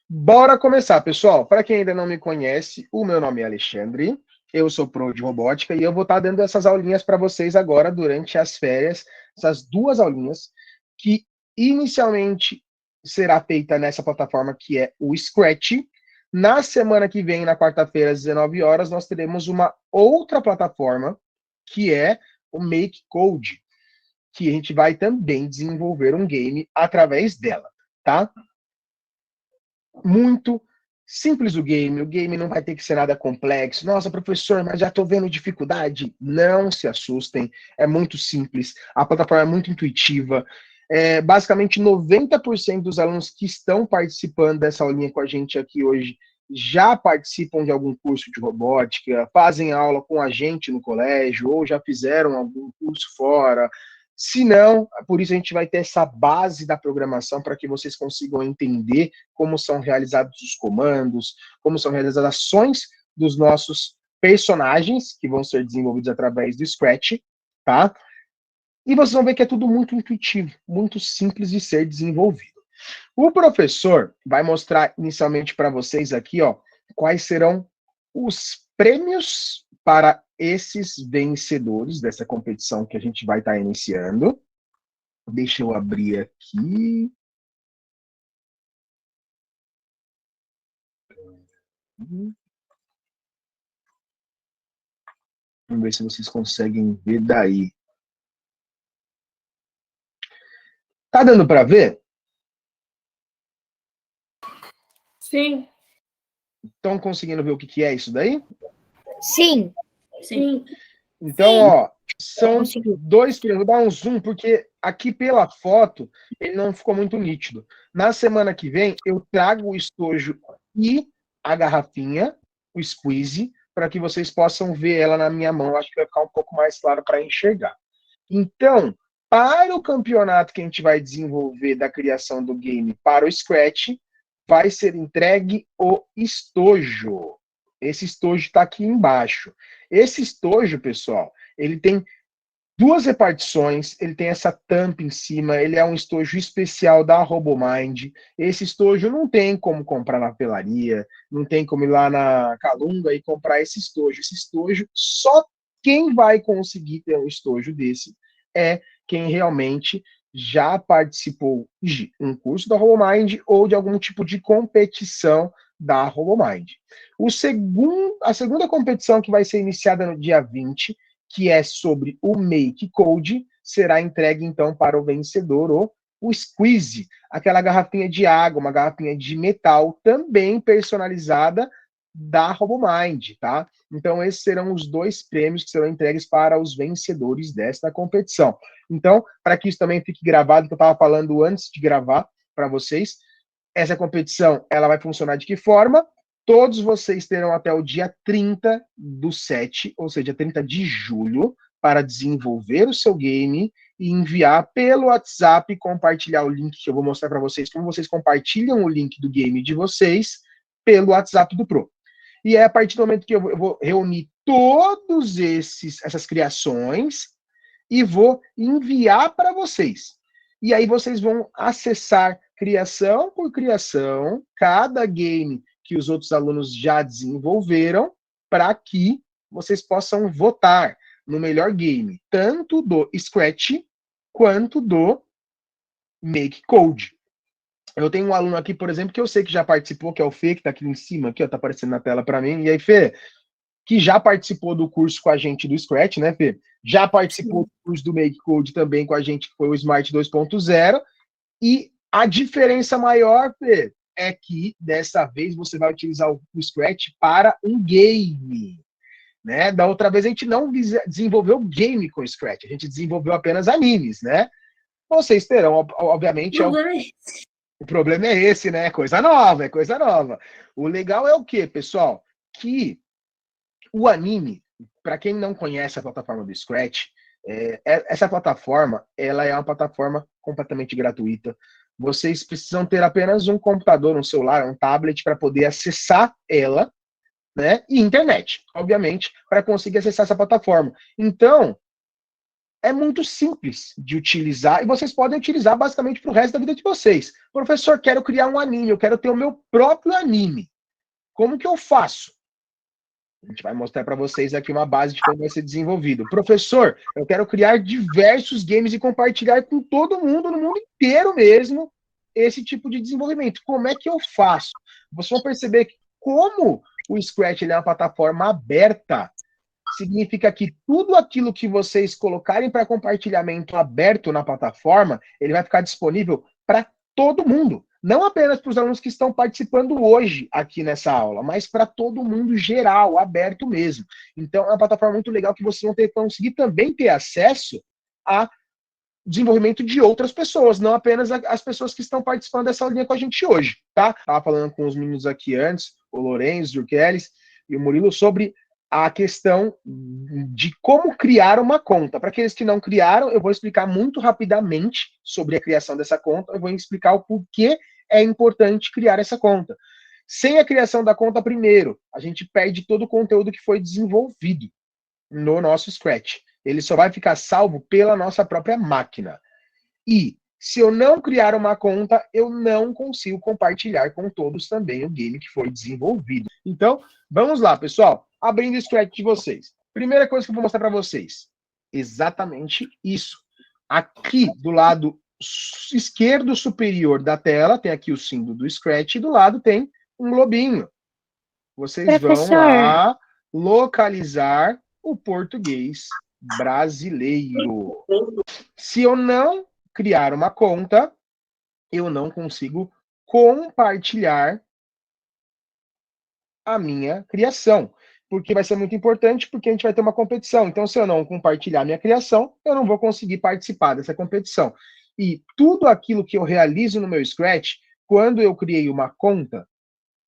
Bora começar, pessoal. Para quem ainda não me conhece, o meu nome é Alexandre, eu sou pro de robótica e eu vou estar dando essas aulinhas para vocês agora durante as férias, essas duas aulinhas que inicialmente será feita nessa plataforma que é o Scratch. Na semana que vem, na quarta-feira, às 19 horas, nós teremos uma outra plataforma que é o Make Code, que a gente vai também desenvolver um game através dela, tá? Muito simples o game não vai ter que ser nada complexo. Nossa, professor, mas já estou vendo dificuldade. Não se assustem, é muito simples, a plataforma é muito intuitiva. Basicamente, 90% dos alunos que estão participando dessa aulinha com a gente aqui hoje já participam de algum curso de robótica, fazem aula com a gente no colégio, ou já fizeram algum curso fora. Se não, por isso a gente vai ter essa base da programação para que vocês consigam entender como são realizados os comandos, como são realizadas as ações dos nossos personagens, que vão ser desenvolvidos através do Scratch, tá? E vocês vão ver que é tudo muito intuitivo, muito simples de ser desenvolvido. O professor vai mostrar inicialmente para vocês aqui, ó, quais serão os prêmios para esses vencedores dessa competição que a gente vai estar iniciando. Deixa eu abrir aqui. Vamos ver se vocês conseguem ver daí. Tá dando para ver? Sim. Estão conseguindo ver o que é isso daí? Sim. Sim. Então, ó, são dois prêmios. Vou dar um zoom, porque aqui pela foto ele não ficou muito nítido. Na semana que vem, eu trago o estojo e a garrafinha, o squeeze, para que vocês possam ver ela na minha mão. Acho que vai ficar um pouco mais claro para enxergar. Então, para o campeonato que a gente vai desenvolver da criação do game para o Scratch, vai ser entregue o estojo. Esse estojo está aqui embaixo. Esse estojo, pessoal, ele tem duas repartições, ele tem essa tampa em cima, ele é um estojo especial da RoboMind. Esse estojo não tem como comprar na pelaria, não tem como ir lá na Calunga e comprar esse estojo. Esse estojo, só quem vai conseguir ter um estojo desse é quem realmente já participou de um curso da RoboMind ou de algum tipo de competição da RoboMind. A segunda competição, que vai ser iniciada no dia 20, que é sobre o Make Code, será entregue então para o vencedor o Squeeze, aquela garrafinha de água, uma garrafinha de metal, também personalizada da RoboMind, tá? Então esses serão os dois prêmios que serão entregues para os vencedores desta competição. Então, para que isso também fique gravado, que eu estava falando antes de gravar para vocês, essa competição ela vai funcionar de que forma? Todos vocês terão até o dia 30/7, ou seja, 30 de julho, para desenvolver o seu game e enviar pelo WhatsApp, compartilhar o link que eu vou mostrar para vocês, como vocês compartilham o link do game de vocês pelo WhatsApp do Pro. E é a partir do momento que eu vou reunir todos essas criações e vou enviar para vocês. E aí vocês vão acessar criação por criação, cada game que os outros alunos já desenvolveram, para que vocês possam votar no melhor game, tanto do Scratch quanto do Make Code. Eu tenho um aluno aqui, por exemplo, que eu sei que já participou, que é o Fê, que está aqui em cima, aqui, ó, tá aparecendo na tela para mim. E aí, Fê, que já participou do curso com a gente do Scratch, né, Fê? Já participou do curso do Make Code também com a gente, que foi o Smart 2.0. E a diferença maior, Fê, é que dessa vez você vai utilizar o Scratch para um game. Né? Da outra vez a gente não desenvolveu game com Scratch, a gente desenvolveu apenas animes, né? Vocês terão, obviamente, o problema é esse, né? Coisa nova, é coisa nova. O legal é o quê, pessoal? Que o anime, para quem não conhece a plataforma do Scratch, essa plataforma, ela é uma plataforma completamente gratuita. Vocês precisam ter apenas um computador, um celular, um tablet para poder acessar ela, né? E internet, obviamente, para conseguir acessar essa plataforma. Então, é muito simples de utilizar e vocês podem utilizar basicamente para o resto da vida de vocês. Professor, quero criar um anime, eu quero ter o meu próprio anime. Como que eu faço? A gente vai mostrar para vocês aqui uma base de como vai ser desenvolvido. Professor, eu quero criar diversos games e compartilhar com todo mundo, no mundo inteiro mesmo, esse tipo de desenvolvimento. Como é que eu faço? Vocês vão perceber que como o Scratch ele é uma plataforma aberta, significa que tudo aquilo que vocês colocarem para compartilhamento aberto na plataforma, ele vai ficar disponível para todo mundo. Não apenas para os alunos que estão participando hoje aqui nessa aula, mas para todo mundo geral, aberto mesmo. Então, é uma plataforma muito legal que vocês vão conseguir também ter acesso a desenvolvimento de outras pessoas, não apenas as pessoas que estão participando dessa aulinha com a gente hoje, tá? Estava falando com os meninos aqui antes, o Lourenço, o Jurkeles e o Murilo, sobre a questão de como criar uma conta. Para aqueles que não criaram, eu vou explicar muito rapidamente sobre a criação dessa conta, eu vou explicar o porquê é importante criar essa conta. Sem a criação da conta, primeiro, a gente perde todo o conteúdo que foi desenvolvido no nosso Scratch. Ele só vai ficar salvo pela nossa própria máquina. E se eu não criar uma conta, eu não consigo compartilhar com todos também o game que foi desenvolvido. Então, vamos lá, pessoal. Abrindo o Scratch de vocês. Primeira coisa que eu vou mostrar para vocês. Exatamente isso. Aqui, do lado esquerdo superior da tela, tem aqui o símbolo do Scratch e do lado tem um globinho. Vocês vão lá localizar o português brasileiro. Se eu não criar uma conta, eu não consigo compartilhar a minha criação. Porque vai ser muito importante, porque a gente vai ter uma competição. Então, se eu não compartilhar a minha criação, eu não vou conseguir participar dessa competição. E tudo aquilo que eu realizo no meu Scratch, quando eu criei uma conta,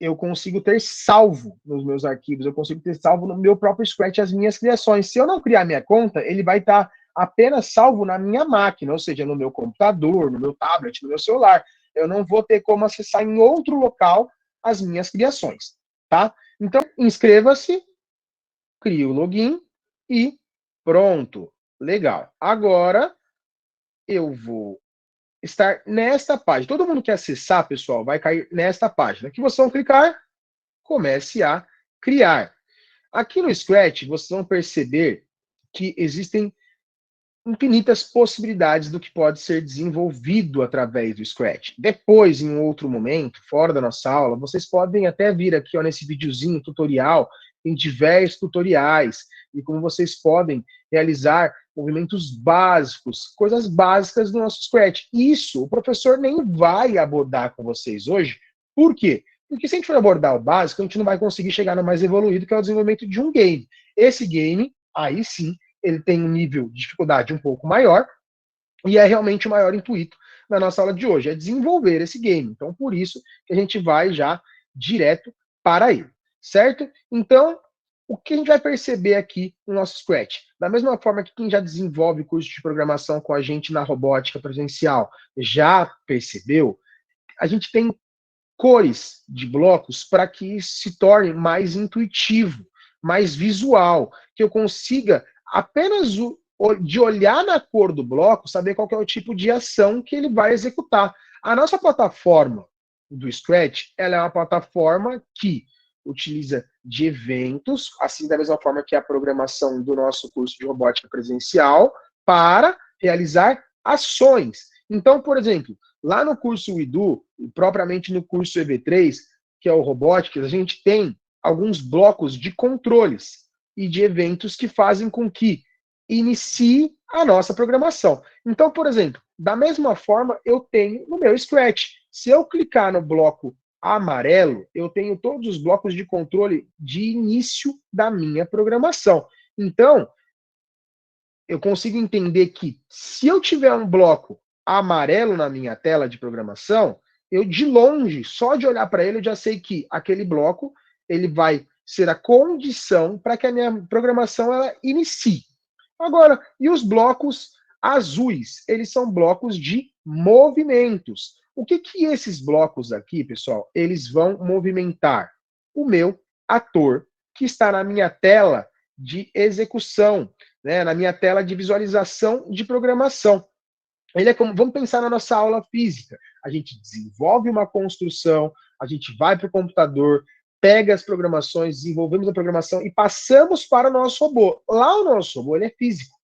eu consigo ter salvo nos meus arquivos, eu consigo ter salvo no meu próprio Scratch as minhas criações. Se eu não criar minha conta, ele vai estar apenas salvo na minha máquina, ou seja, no meu computador, no meu tablet, no meu celular. Eu não vou ter como acessar em outro local as minhas criações, tá? Então, inscreva-se, crie o login e pronto. Legal. Agora, eu vou estar nesta página. Todo mundo que acessar, pessoal, vai cair nesta página. Que vocês vão clicar, comece a criar. Aqui no Scratch, vocês vão perceber que existem infinitas possibilidades do que pode ser desenvolvido através do Scratch. Depois, em outro momento, fora da nossa aula, vocês podem até vir aqui ó, nesse videozinho tutorial, tem diversos tutoriais, e como vocês podem realizar movimentos básicos, coisas básicas do nosso Scratch. Isso o professor nem vai abordar com vocês hoje. Por quê? Porque se a gente for abordar o básico, a gente não vai conseguir chegar no mais evoluído, que é o desenvolvimento de um game. Esse game, aí sim, ele tem um nível de dificuldade um pouco maior, e é realmente o maior intuito da nossa aula de hoje, é desenvolver esse game. Então, por isso que a gente vai já direto para ele, certo? Então, o que a gente vai perceber aqui no nosso Scratch? Da mesma forma que quem já desenvolve curso de programação com a gente na robótica presencial já percebeu, a gente tem cores de blocos para que isso se torne mais intuitivo, mais visual, que eu consiga apenas de olhar na cor do bloco, saber qual que é o tipo de ação que ele vai executar. A nossa plataforma do Scratch, ela é uma plataforma que utiliza de eventos, assim da mesma forma que a programação do nosso curso de robótica presencial, para realizar ações. Então, por exemplo, lá no curso IDU, propriamente no curso EV3, que é o Robóticas, a gente tem alguns blocos de controles e de eventos que fazem com que inicie a nossa programação. Então, por exemplo, da mesma forma eu tenho no meu Scratch. Se eu clicar no bloco amarelo, eu tenho todos os blocos de controle de início da minha programação. Então, eu consigo entender que se eu tiver um bloco amarelo na minha tela de programação, eu de longe, só de olhar para ele, eu já sei que aquele bloco ele vai ser a condição para que a minha programação ela inicie. Agora, e os blocos azuis? Eles são blocos de movimentos. O que esses blocos aqui, pessoal, eles vão movimentar? O meu ator, que está na minha tela de execução. né, na minha tela de visualização de programação. Ele é como, vamos pensar na nossa aula física. A gente desenvolve uma construção, a gente vai para o computador, pega as programações, desenvolvemos a programação e passamos para o nosso robô. Lá o nosso robô ele é físico.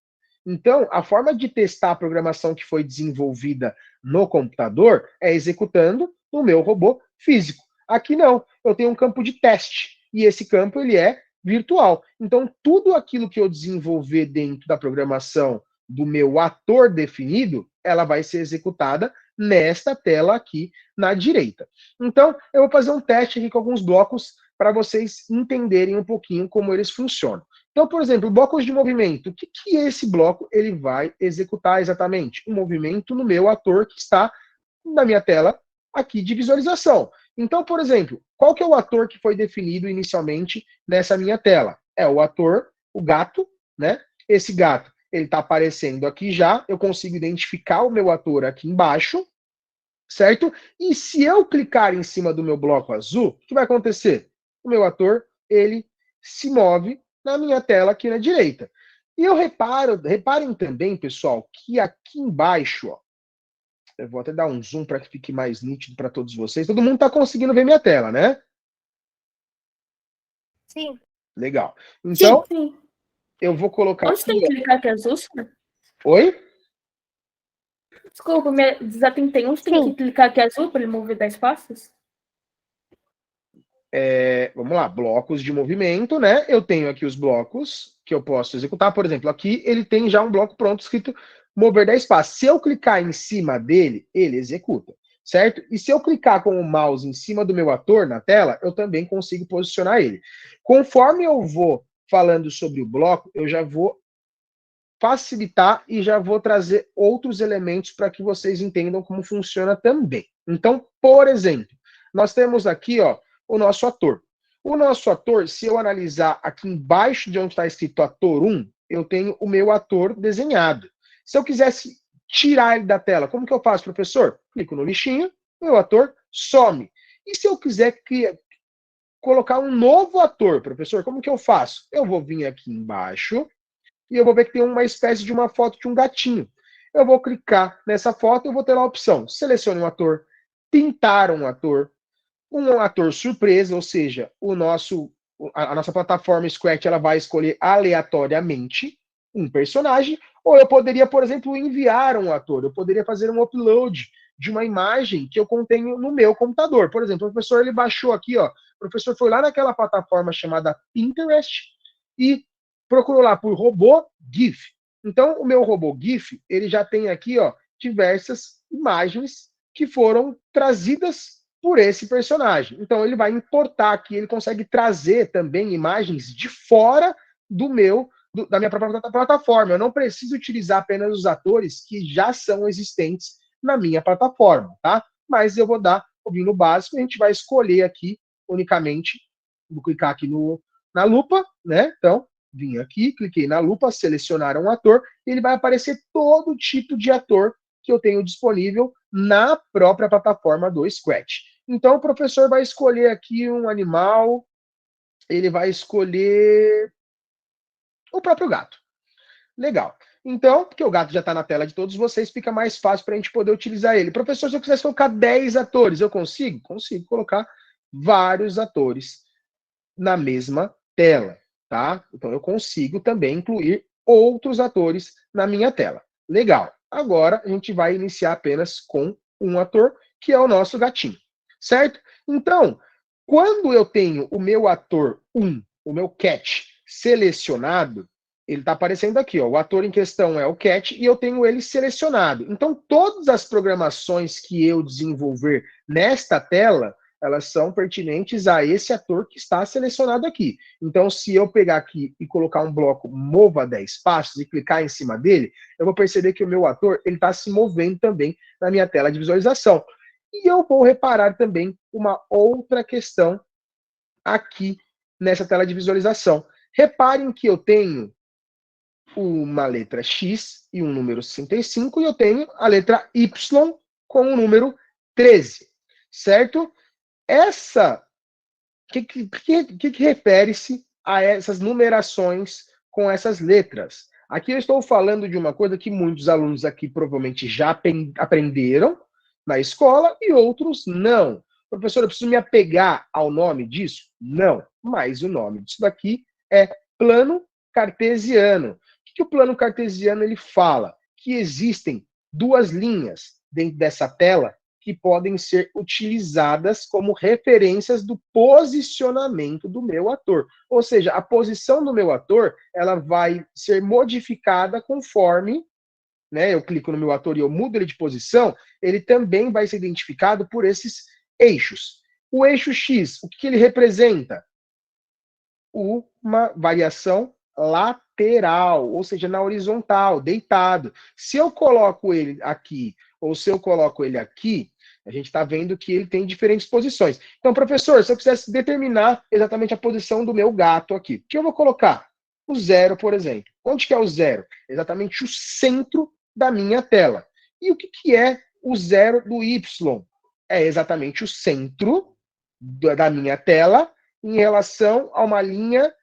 Então, a forma de testar a programação que foi desenvolvida no computador é executando no meu robô físico. Aqui não, eu tenho um campo de teste e esse campo ele é virtual. Então, tudo aquilo que eu desenvolver dentro da programação do meu ator definido, ela vai ser executada nesta tela aqui na direita. Então, eu vou fazer um teste aqui com alguns blocos para vocês entenderem um pouquinho como eles funcionam. Então, por exemplo, blocos de movimento. O que esse bloco ele vai executar exatamente? Um movimento no meu ator que está na minha tela aqui de visualização. Então, por exemplo, qual que é o ator que foi definido inicialmente nessa minha tela? É o ator, o gato, né? Esse gato, ele está aparecendo aqui já. Eu consigo identificar o meu ator aqui embaixo, certo? E se eu clicar em cima do meu bloco azul, o que vai acontecer? O meu ator, ele se move na minha tela aqui na direita. E eu reparem também, pessoal, que aqui embaixo, ó, eu vou até dar um zoom para que fique mais nítido para todos vocês. Todo mundo está conseguindo ver minha tela, né? Sim. Legal. Então, Sim. eu vou colocar Onde aqui. tem que clicar aqui azul, senhor? Oi? Desculpa, me desatentei. Onde tem que clicar aqui azul para ele mover 10 passos? Vamos lá, blocos de movimento, né? Eu tenho aqui os blocos que eu posso executar. Por exemplo, aqui ele tem já um bloco pronto escrito mover 10 passos. Se eu clicar em cima dele, ele executa, certo? E se eu clicar com o mouse em cima do meu ator na tela, eu também consigo posicionar ele. Conforme eu vou falando sobre o bloco, eu já vou facilitar e já vou trazer outros elementos para que vocês entendam como funciona também. Então, por exemplo, nós temos aqui, ó, o nosso ator. O nosso ator, se eu analisar aqui embaixo de onde está escrito ator 1, eu tenho o meu ator desenhado. Se eu quisesse tirar ele da tela, como que eu faço, professor? Clico no lixinho, meu ator some. E se eu quiser colocar um novo ator, professor, como que eu faço? Eu vou vir aqui embaixo e eu vou ver que tem uma espécie de uma foto de um gatinho. Eu vou clicar nessa foto e eu vou ter a opção, selecione um ator, pintar um ator surpresa, ou seja, a nossa plataforma Scratch ela vai escolher aleatoriamente um personagem, ou eu poderia, por exemplo, enviar um ator, eu poderia fazer um upload de uma imagem que eu contenho no meu computador. Por exemplo, o professor ele baixou aqui, ó, o professor foi lá naquela plataforma chamada Pinterest e procurou lá por robô GIF. Então, o meu robô GIF, ele já tem aqui, ó, diversas imagens que foram trazidas por esse personagem. Então, ele vai importar aqui, ele consegue trazer também imagens de fora da minha própria plataforma. Eu não preciso utilizar apenas os atores que já são existentes na minha plataforma, tá? Mas eu vou vir no básico, a gente vai escolher aqui unicamente, vou clicar aqui na lupa, né? Então, vim aqui, cliquei na lupa, selecionar um ator, e ele vai aparecer todo tipo de ator que eu tenho disponível na própria plataforma do Scratch. Então, o professor vai escolher aqui um animal, ele vai escolher o próprio gato. Legal. Então, porque o gato já está na tela de todos vocês, fica mais fácil para a gente poder utilizar ele. Professor, se eu quisesse colocar 10 atores, eu consigo? Consigo colocar vários atores na mesma tela, tá? Então, eu consigo também incluir outros atores na minha tela. Legal. Agora, a gente vai iniciar apenas com um ator, que é o nosso gatinho, certo? Então, quando eu tenho o meu ator 1, o meu cat, selecionado, ele está aparecendo aqui, ó. O ator em questão é o cat e eu tenho ele selecionado. Então, todas as programações que eu desenvolver nesta tela, elas são pertinentes a esse ator que está selecionado aqui. Então, se eu pegar aqui e colocar um bloco mova 10 passos e clicar em cima dele, eu vou perceber que o meu ator ele está se movendo também na minha tela de visualização. E eu vou reparar também uma outra questão aqui nessa tela de visualização. Reparem que eu tenho uma letra X e um número 65, e eu tenho a letra Y com o número 13, certo? Que refere-se a essas numerações com essas letras? Aqui eu estou falando de uma coisa que muitos alunos aqui provavelmente já aprenderam na escola e outros não. Professor, eu preciso me apegar ao nome disso? Não, mas o nome disso daqui é plano cartesiano. O que o plano cartesiano ele fala? Que existem duas linhas dentro dessa tela que podem ser utilizadas como referências do posicionamento do meu ator. Ou seja, a posição do meu ator, ela vai ser modificada conforme, né, eu clico no meu ator e eu mudo ele de posição, ele também vai ser identificado por esses eixos. O eixo X, o que ele representa? Uma variação lateral, ou seja, na horizontal, deitado. Se eu coloco ele aqui, ou se eu coloco ele aqui, a gente está vendo que ele tem diferentes posições. Então, professor, se eu quisesse determinar exatamente a posição do meu gato aqui, o que eu vou colocar? O 0, por exemplo. Onde que é o 0? Exatamente o centro da minha tela. E o que é o 0 do Y? É exatamente o centro da minha tela em relação a uma linha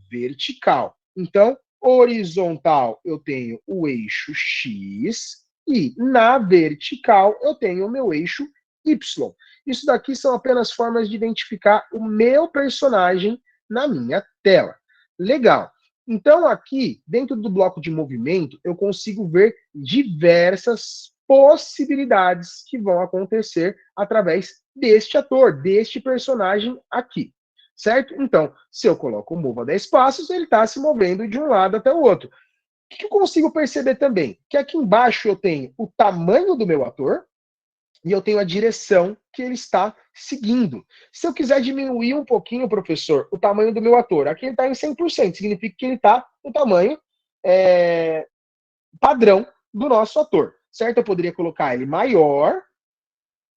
vertical. Então, horizontal eu tenho o eixo X e na vertical eu tenho o meu eixo Y. Isso daqui são apenas formas de identificar o meu personagem na minha tela. Legal. Então, aqui, dentro do bloco de movimento, eu consigo ver diversas possibilidades que vão acontecer através deste ator, deste personagem aqui. Certo? Então, se eu coloco o mova 10 passos, ele está se movendo de um lado até o outro. O que eu consigo perceber também? Que aqui embaixo eu tenho o tamanho do meu ator e eu tenho a direção que ele está seguindo. Se eu quiser diminuir um pouquinho, professor, o tamanho do meu ator, aqui ele está em 100%, significa que ele está no tamanho padrão do nosso ator. Certo? Eu poderia colocar ele maior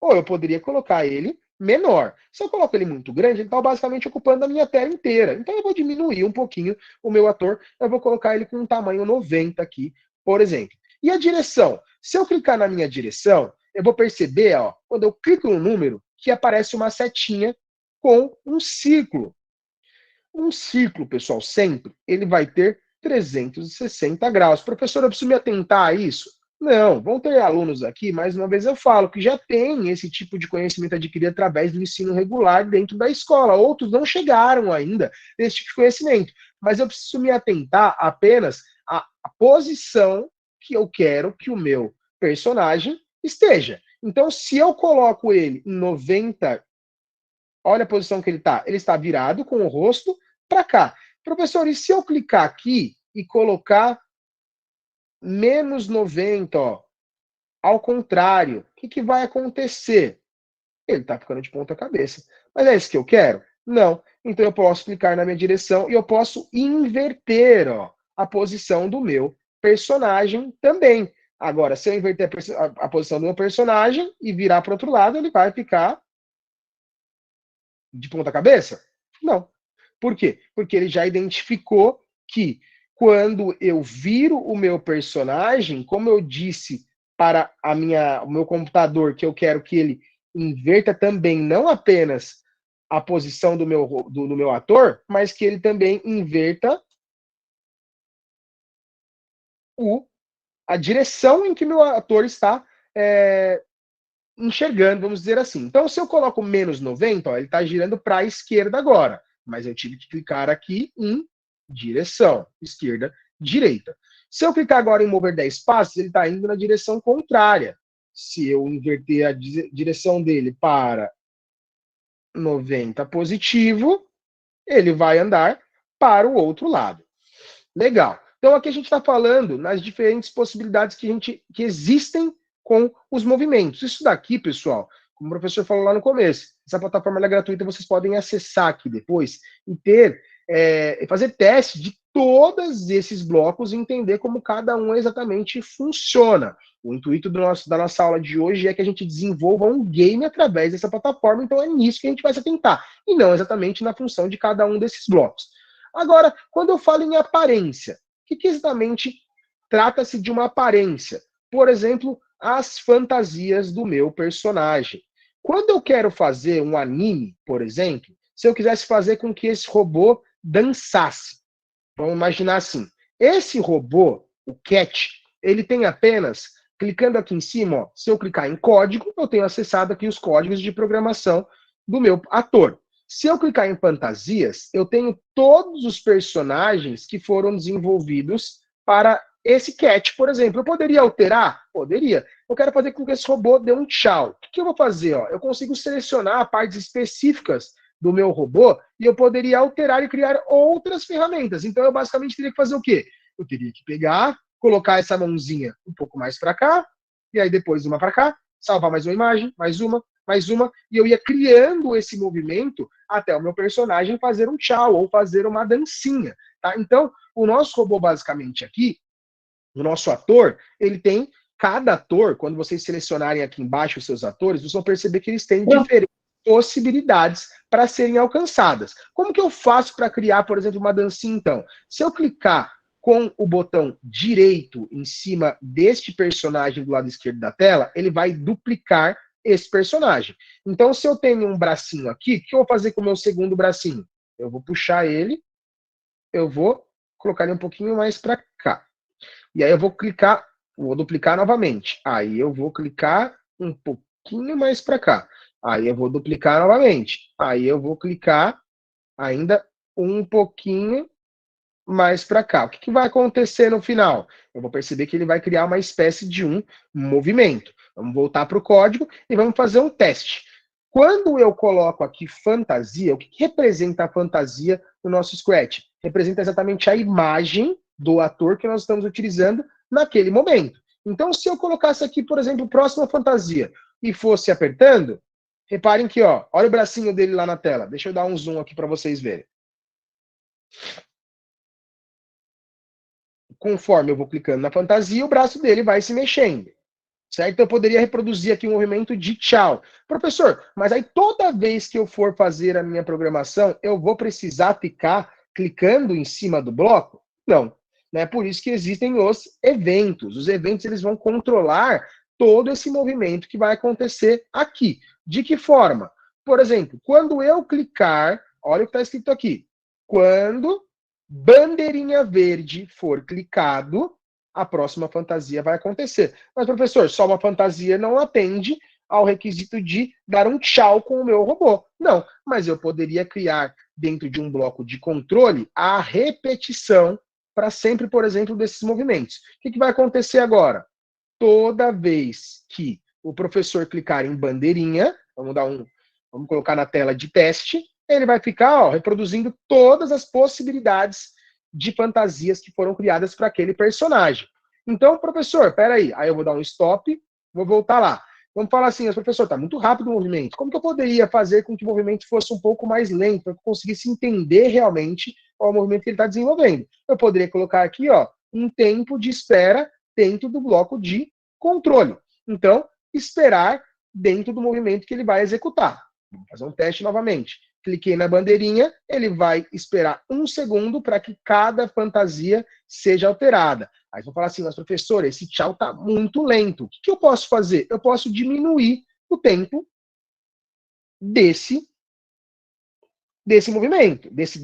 ou eu poderia colocar ele menor. Se eu coloco ele muito grande, ele está basicamente ocupando a minha tela inteira. Então eu vou diminuir um pouquinho o meu ator, eu vou colocar ele com um tamanho 90 aqui, por exemplo. E a direção? Se eu clicar na minha direção, eu vou perceber, ó, quando eu clico no número, que aparece uma setinha com um círculo. Um círculo, pessoal, sempre, ele vai ter 360 graus. Professor, eu preciso me atentar a isso? Não, vão ter alunos aqui, mais uma vez eu falo, que já tem esse tipo de conhecimento adquirido através do ensino regular dentro da escola. Outros não chegaram ainda nesse tipo de conhecimento. Mas eu preciso me atentar apenas à posição que eu quero que o meu personagem esteja. Então, se eu coloco ele em 90, olha a posição que ele está. Ele está virado com o rosto para cá. Professor, e se eu clicar aqui e colocar menos 90, ó, ao contrário, o que vai acontecer? Ele está ficando de ponta cabeça. Mas é isso que eu quero? Não. Então eu posso clicar na minha direção e eu posso inverter, ó, a posição do meu personagem também. Agora, se eu inverter a posição do meu personagem e virar para o outro lado, ele vai ficar de ponta cabeça? Não. Por quê? Porque ele já identificou que quando eu viro o meu personagem, como eu disse para o meu computador que eu quero que ele inverta também não apenas a posição do meu ator, mas que ele também inverta a direção em que meu ator está enxergando, vamos dizer assim. Então, se eu coloco menos 90, ó, ele está girando para a esquerda agora, mas eu tive que clicar aqui em direção, esquerda, direita. Se eu clicar agora em mover 10 passos, ele está indo na direção contrária. Se eu inverter a direção dele para 90 positivo, ele vai andar para o outro lado. Legal. Então aqui a gente está falando nas diferentes possibilidades que existem com os movimentos. Isso daqui, pessoal, como o professor falou lá no começo, essa plataforma é gratuita, vocês podem acessar aqui depois e fazer teste de todos esses blocos e entender como cada um exatamente funciona. O intuito da nossa aula de hoje é que a gente desenvolva um game através dessa plataforma, então é nisso que a gente vai se atentar, e não exatamente na função de cada um desses blocos. Agora, quando eu falo em aparência, o que exatamente trata-se de uma aparência? Por exemplo, as fantasias do meu personagem. Quando eu quero fazer um anime, por exemplo, se eu quisesse fazer com que esse robô dançasse, vamos imaginar assim, Esse robô, o Cat, ele tem apenas, clicando aqui em cima, ó, se eu clicar em código, eu tenho acessado aqui os códigos de programação do meu ator. Se eu clicar em fantasias, eu tenho todos os personagens que foram desenvolvidos para esse Cat, por exemplo. Eu poderia alterar? Poderia. Eu quero fazer com que esse robô dê um tchau. O que eu vou fazer? Ó? Eu consigo selecionar partes específicas do meu robô e eu poderia alterar e criar outras ferramentas. Então eu basicamente teria que fazer o quê? Eu teria que pegar, colocar essa mãozinha um pouco mais para cá, e aí depois uma para cá, salvar mais uma imagem, mais uma, e eu ia criando esse movimento até o meu personagem fazer um tchau ou fazer uma dancinha. Tá? Então, o nosso robô basicamente aqui, o nosso ator, ele tem, cada ator, quando vocês selecionarem aqui embaixo os seus atores, vocês vão perceber que eles têm diferentes possibilidades para serem alcançadas. Como que eu faço para criar, por exemplo, uma dancinha, então? Se eu clicar com o botão direito em cima deste personagem do lado esquerdo da tela, ele vai duplicar esse personagem. Então, se eu tenho um bracinho aqui, o que eu vou fazer com o meu segundo bracinho? Eu vou puxar ele, eu vou colocar ele um pouquinho mais para cá. E aí eu vou clicar, vou duplicar novamente. Aí eu vou clicar um pouquinho mais para cá. Aí eu vou duplicar novamente. Aí eu vou clicar ainda um pouquinho mais para cá. O que vai acontecer no final? Eu vou perceber que ele vai criar uma espécie de um movimento. Vamos voltar para o código e vamos fazer um teste. Quando eu coloco aqui fantasia, o que representa a fantasia no nosso Scratch? Representa exatamente a imagem do ator que nós estamos utilizando naquele momento. Então, se eu colocasse aqui, por exemplo, próxima fantasia e fosse apertando, reparem que, ó, olha o bracinho dele lá na tela. Deixa eu dar um zoom aqui para vocês verem. Conforme eu vou clicando na fantasia, o braço dele vai se mexendo. Certo? Eu poderia reproduzir aqui um movimento de tchau. Professor, mas aí toda vez que eu for fazer a minha programação, eu vou precisar ficar clicando em cima do bloco? Não. Né? Por isso que existem os eventos. Os eventos eles vão controlar todo esse movimento que vai acontecer aqui. De que forma? Por exemplo, quando eu clicar, olha o que está escrito aqui. Quando bandeirinha verde for clicado, a próxima fantasia vai acontecer. Mas, professor, só uma fantasia não atende ao requisito de dar um tchau com o meu robô. Não, mas eu poderia criar dentro de um bloco de controle a repetição para sempre, por exemplo, desses movimentos. O que vai acontecer agora? Toda vez que o professor clicar em bandeirinha, vamos colocar na tela de teste, ele vai ficar, ó, reproduzindo todas as possibilidades de fantasias que foram criadas para aquele personagem. Então, professor, peraí, aí eu vou dar um stop, vou voltar lá. Vamos falar assim, professor, está muito rápido o movimento. Como que eu poderia fazer com que o movimento fosse um pouco mais lento, para que eu conseguisse entender realmente qual é o movimento que ele está desenvolvendo? Eu poderia colocar aqui, ó, um tempo de espera dentro do bloco de controle. Então, esperar dentro do movimento que ele vai executar. Vamos fazer um teste novamente. Cliquei na bandeirinha, ele vai esperar 1 segundo para que cada fantasia seja alterada. Aí vão falar assim, mas professor, esse tchau está muito lento. O que eu posso fazer? Eu posso diminuir o tempo desse movimento, desse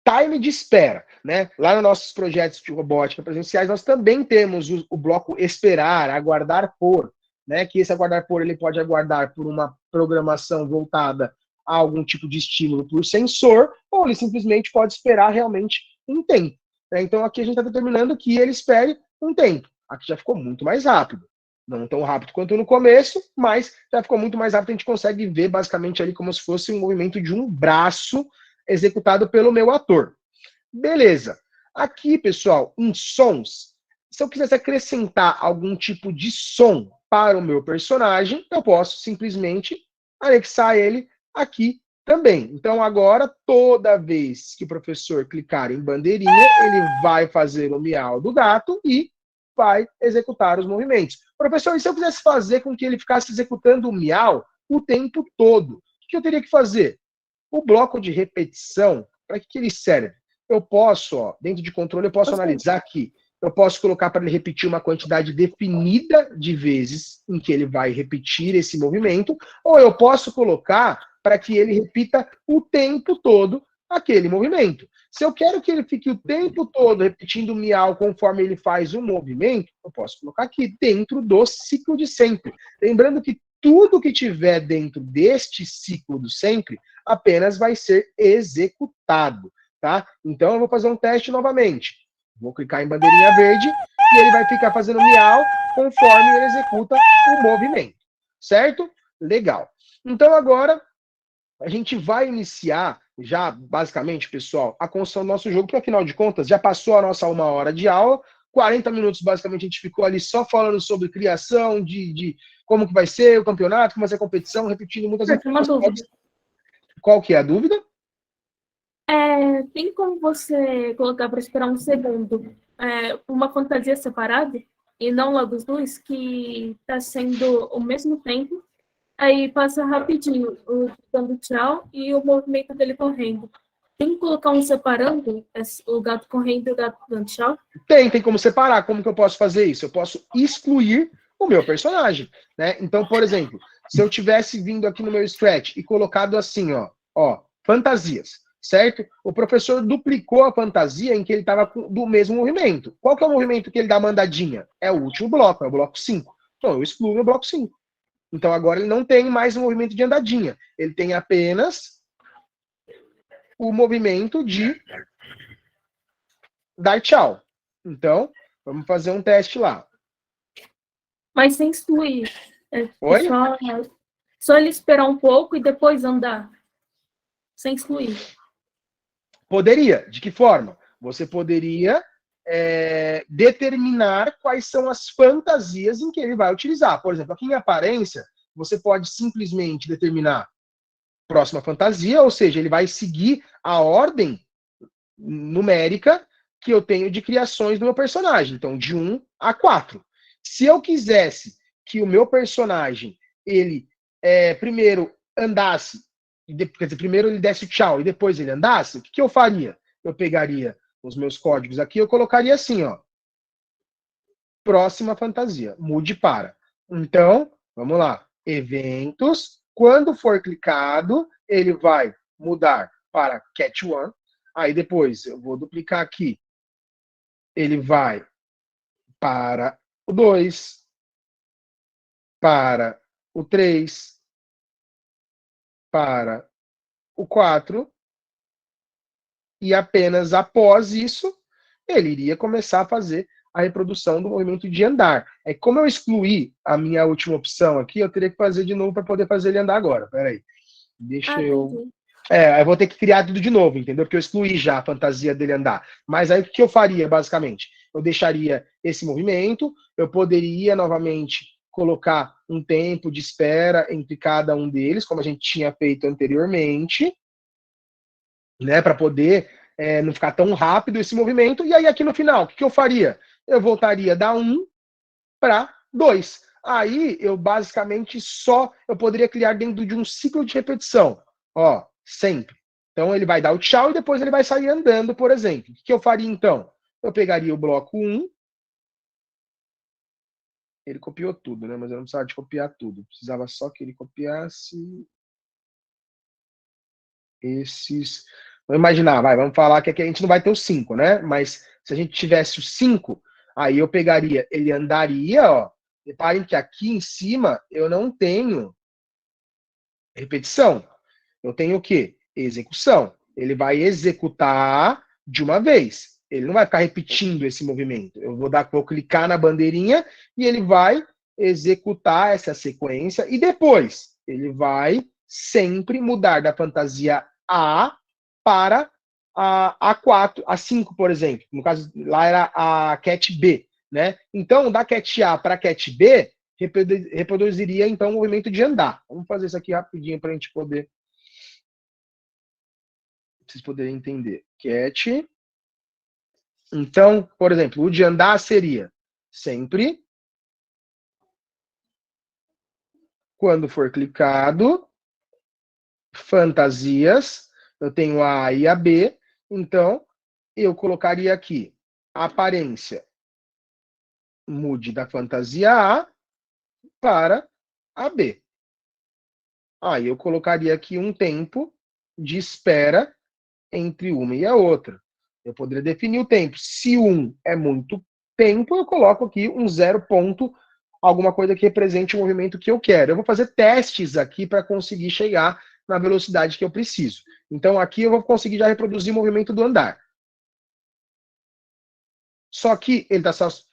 time de espera. Né? Lá nos nossos projetos de robótica presenciais, nós também temos o bloco esperar, aguardar por. Né? Que esse aguardar por, ele pode aguardar por uma programação voltada a algum tipo de estímulo por sensor, ou ele simplesmente pode esperar realmente um tempo. Né? Então aqui a gente está determinando que ele espere um tempo. Aqui já ficou muito mais rápido. Não tão rápido quanto no começo, mas já ficou muito mais rápido. A gente consegue ver basicamente ali como se fosse um movimento de um braço executado pelo meu ator. Beleza. Aqui, pessoal, em sons, se eu quisesse acrescentar algum tipo de som para o meu personagem, eu posso simplesmente anexar ele aqui também. Então, agora, toda vez que o professor clicar em bandeirinha, ele vai fazer o miau do gato e vai executar os movimentos. Professor, e se eu quisesse fazer com que ele ficasse executando o miau o tempo todo? O que eu teria que fazer? O bloco de repetição, para que ele serve? Eu posso, ó, dentro de controle, eu posso analisar aqui. Eu posso colocar para ele repetir uma quantidade definida de vezes em que ele vai repetir esse movimento, ou eu posso colocar para que ele repita o tempo todo aquele movimento. Se eu quero que ele fique o tempo todo repetindo miau conforme ele faz o movimento, eu posso colocar aqui dentro do ciclo de sempre. Lembrando que tudo que tiver dentro deste ciclo do sempre apenas vai ser executado, tá? Então eu vou fazer um teste novamente. Vou clicar em bandeirinha verde e ele vai ficar fazendo miau conforme ele executa o movimento, certo? Legal. Então agora a gente vai iniciar já, basicamente, pessoal, a construção do nosso jogo, porque afinal de contas já passou a nossa 1 hora de aula, 40 minutos basicamente a gente ficou ali só falando sobre criação, de como que vai ser o campeonato, como vai ser a competição, repetindo muitas informações. Qual que é a dúvida? Tem como você colocar para esperar um segundo uma fantasia separada e não lá dos dois, que está sendo ao mesmo tempo, aí passa rapidinho o dando tchau e o movimento dele correndo. Tem que colocar um separando o gato correndo e o gato dando tchau? Tem como separar. Como que eu posso fazer isso? Eu posso excluir o meu personagem, né? Então, por exemplo, se eu tivesse vindo aqui no meu scratch e colocado assim, ó, fantasias, certo? O professor duplicou a fantasia em que ele estava do mesmo movimento. Qual que é o movimento que ele dá mandadinha? É o último bloco, é o bloco 5. Então, eu excluo o bloco 5. Então, agora ele não tem mais um movimento de andadinha. Ele tem apenas o movimento de dar tchau. Então, vamos fazer um teste lá. Mas sem excluir. Oi? Só ele esperar um pouco e depois andar. Sem excluir. Poderia. De que forma? Você poderia determinar quais são as fantasias em que ele vai utilizar. Por exemplo, aqui em aparência, você pode simplesmente determinar próxima fantasia, ou seja, ele vai seguir a ordem numérica que eu tenho de criações do meu personagem. Então, de 1 a 4. Se eu quisesse que o meu personagem, ele primeiro andasse, quer dizer, primeiro ele desse tchau e depois ele andasse, o que eu faria? Eu pegaria os meus códigos aqui, eu colocaria assim, ó. Próxima fantasia, mude para. Então, vamos lá. Eventos. Quando for clicado, ele vai mudar para Cat 1. Aí depois eu vou duplicar aqui. Ele vai para o 2, para o 3, para o 4. E apenas após isso, ele iria começar a fazer a reprodução do movimento de andar. Como eu excluí a minha última opção aqui, eu teria que fazer de novo para poder fazer ele andar agora. Peraí. Deixa eu... eu vou ter que criar tudo de novo, entendeu? Porque eu excluí já a fantasia dele andar. Mas aí o que eu faria, basicamente? Eu deixaria esse movimento, eu poderia novamente colocar um tempo de espera entre cada um deles, como a gente tinha feito anteriormente, né, para poder não ficar tão rápido esse movimento. E aí aqui no final, o que eu faria? Eu voltaria da 1 para 2. Aí eu basicamente eu poderia criar dentro de um ciclo de repetição, ó, sempre. Então ele vai dar o tchau e depois ele vai sair andando, por exemplo. O que eu faria então? Eu pegaria o bloco 1, ele copiou tudo, né? Mas eu não precisava de copiar tudo. Precisava só que ele copiasse esses. Vamos imaginar, vamos falar que aqui a gente não vai ter os 5, né? Mas se a gente tivesse os 5, aí eu pegaria, ele andaria, ó. Reparem que aqui em cima eu não tenho repetição. Eu tenho o quê? Execução. Ele vai executar de uma vez. Ele não vai ficar repetindo esse movimento. Eu vou clicar na bandeirinha e ele vai executar essa sequência e depois ele vai sempre mudar da fantasia A para a 4, a 5, por exemplo. No caso, lá era a Cat B, né? Então, da Cat A para a Cat B, reproduziria, então, o movimento de andar. Vamos fazer isso aqui rapidinho para a gente poder... Vocês poderem entender. Cat. Então, por exemplo, o de andar seria sempre quando for clicado, fantasias, eu tenho a A e a B, então eu colocaria aqui aparência, mude da fantasia A para a B. Aí eu colocaria aqui um tempo de espera entre uma e a outra. Eu poderia definir o tempo. Se 1 é muito tempo, eu coloco aqui um 0 ponto, alguma coisa que represente o movimento que eu quero. Eu vou fazer testes aqui para conseguir chegar na velocidade que eu preciso. Então aqui eu vou conseguir já reproduzir o movimento do andar. Só que ele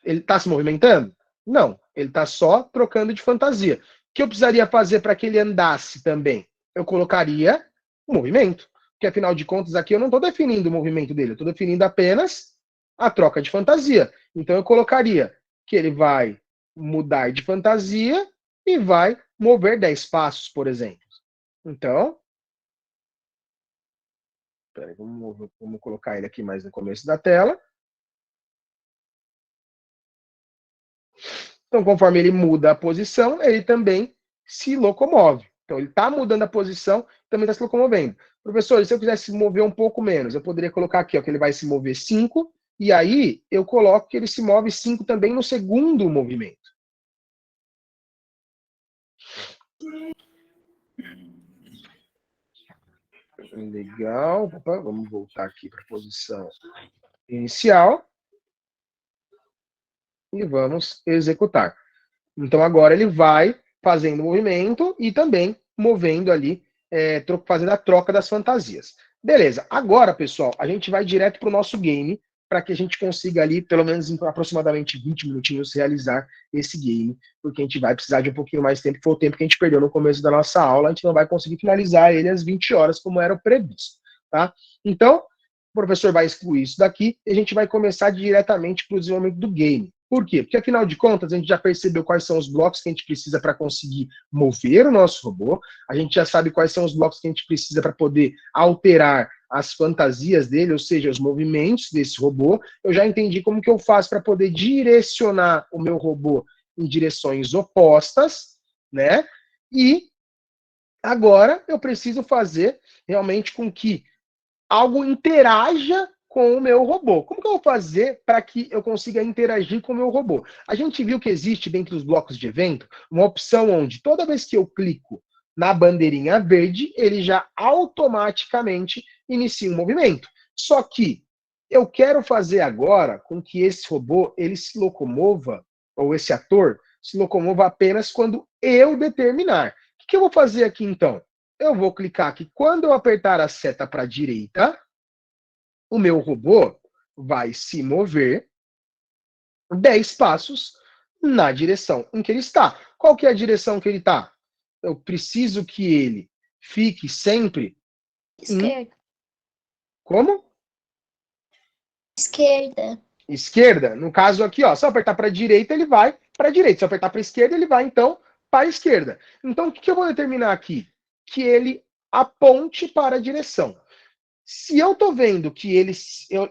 está se movimentando? Não, ele está só trocando de fantasia. O que eu precisaria fazer para que ele andasse também? Eu colocaria o movimento. Porque, afinal de contas, aqui eu não estou definindo o movimento dele, eu estou definindo apenas a troca de fantasia. Então eu colocaria que ele vai mudar de fantasia e vai mover 10 passos, por exemplo. Então, peraí, vamos colocar ele aqui mais no começo da tela. Então, conforme ele muda a posição, ele também se locomove. Então, ele está mudando a posição, também está se locomovendo. Professor, se eu quisesse mover um pouco menos, eu poderia colocar aqui, ó, que ele vai se mover 5, e aí eu coloco que ele se move 5 também no segundo movimento. Legal. Opa, vamos voltar aqui para a posição inicial. E vamos executar. Então, agora ele vai fazendo o movimento e também movendo ali, fazendo a troca das fantasias. Beleza. Agora, pessoal, a gente vai direto para o nosso game, para que a gente consiga ali, pelo menos em aproximadamente 20 minutinhos, realizar esse game, porque a gente vai precisar de um pouquinho mais de tempo, foi o tempo que a gente perdeu no começo da nossa aula, a gente não vai conseguir finalizar ele às 20 horas, como era o previsto, tá? Então, o professor vai excluir isso daqui e a gente vai começar diretamente para o desenvolvimento do game. Por quê? Porque, afinal de contas, a gente já percebeu quais são os blocos que a gente precisa para conseguir mover o nosso robô, a gente já sabe quais são os blocos que a gente precisa para poder alterar as fantasias dele, ou seja, os movimentos desse robô. Eu já entendi como que eu faço para poder direcionar o meu robô em direções opostas, né? E agora eu preciso fazer realmente com que algo interaja com o meu robô. Como que eu vou fazer para que eu consiga interagir com o meu robô? A gente viu que existe dentro dos blocos de evento uma opção onde toda vez que eu clico na bandeirinha verde, ele já automaticamente inicia um movimento. Só que eu quero fazer agora com que esse robô ele se locomova, ou esse ator se locomova apenas quando eu determinar. O que eu vou fazer aqui então? Eu vou clicar aqui. Quando eu apertar a seta para a direita, o meu robô vai se mover 10 passos na direção em que ele está. Qual que é a direção que ele está? Eu preciso que ele fique sempre Esquerda. Como? Esquerda. Esquerda. No caso aqui, ó, se eu apertar para a direita, ele vai para a direita. Se eu apertar para a esquerda, ele vai, então, para a esquerda. Então, o que eu vou determinar aqui? Que ele aponte para a direção. Se eu estou vendo que ele,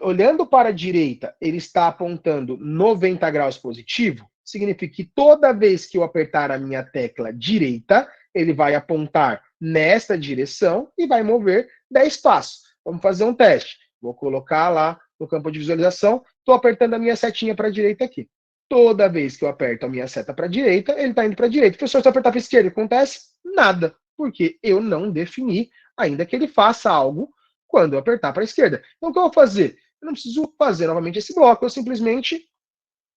olhando para a direita, ele está apontando 90 graus positivo, significa que toda vez que eu apertar a minha tecla direita, ele vai apontar nesta direção e vai mover 10 passos. Vamos fazer um teste. Vou colocar lá no campo de visualização, estou apertando a minha setinha para a direita aqui. Toda vez que eu aperto a minha seta para a direita, ele está indo para a direita. Professor, se eu apertar para a esquerda, acontece? Nada, porque eu não defini ainda que ele faça algo quando eu apertar para a esquerda. Então, o que eu vou fazer? Eu não preciso fazer novamente esse bloco, eu simplesmente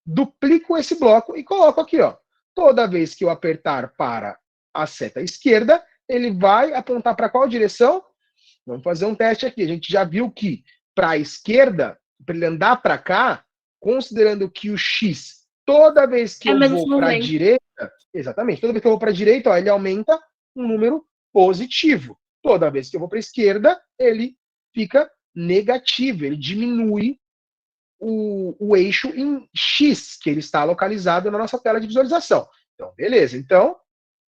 duplico esse bloco e coloco aqui, ó. Toda vez que eu apertar para a seta esquerda, ele vai apontar para qual direção? Vamos fazer um teste aqui. A gente já viu que para a esquerda, para ele andar para cá, considerando que o X, toda vez que eu vou para a direita, exatamente, toda vez que eu vou para a direita, ó, ele aumenta um número positivo. Toda vez que eu vou para a esquerda, ele fica negativo, ele diminui o eixo em X, que ele está localizado na nossa tela de visualização. Então, beleza. Então,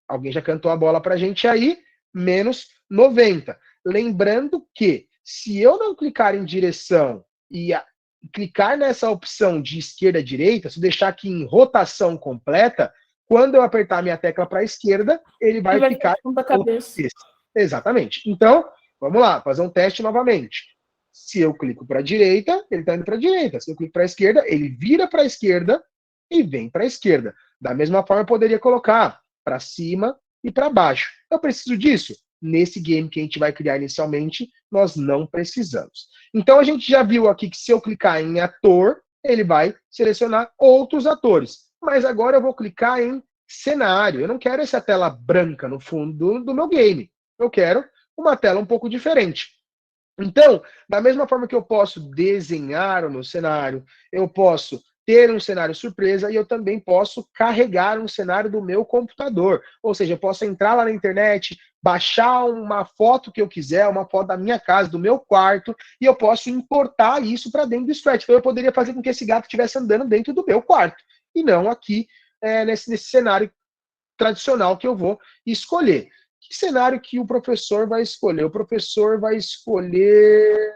alguém já cantou a bola para a gente aí, menos 90. Lembrando que, se eu não clicar em direção e clicar nessa opção de esquerda a direita, se eu deixar aqui em rotação completa, quando eu apertar minha tecla para a esquerda, ele vai ficar na cabeça. Exatamente. Então, vamos lá, fazer um teste novamente. Se eu clico para a direita, ele está indo para a direita. Se eu clico para a esquerda, ele vira para a esquerda e vem para a esquerda. Da mesma forma, eu poderia colocar para cima e para baixo. Eu preciso disso? nesse game que a gente vai criar inicialmente, nós não precisamos. Então, a gente já viu aqui que se eu clicar em ator, ele vai selecionar outros atores. Mas agora eu vou clicar em cenário. Eu não quero essa tela branca no fundo do meu game. Eu quero uma tela um pouco diferente. Então, da mesma forma que eu posso desenhar o meu cenário, eu posso ter um cenário surpresa e eu também posso carregar um cenário do meu computador. Ou seja, eu posso entrar lá na internet, baixar uma foto que eu quiser, uma foto da minha casa, do meu quarto, e eu posso importar isso para dentro do Scratch. Então, eu poderia fazer com que esse gato estivesse andando dentro do meu quarto, e não aqui nesse cenário tradicional que eu vou escolher. Que cenário que o professor vai escolher? O professor vai escolher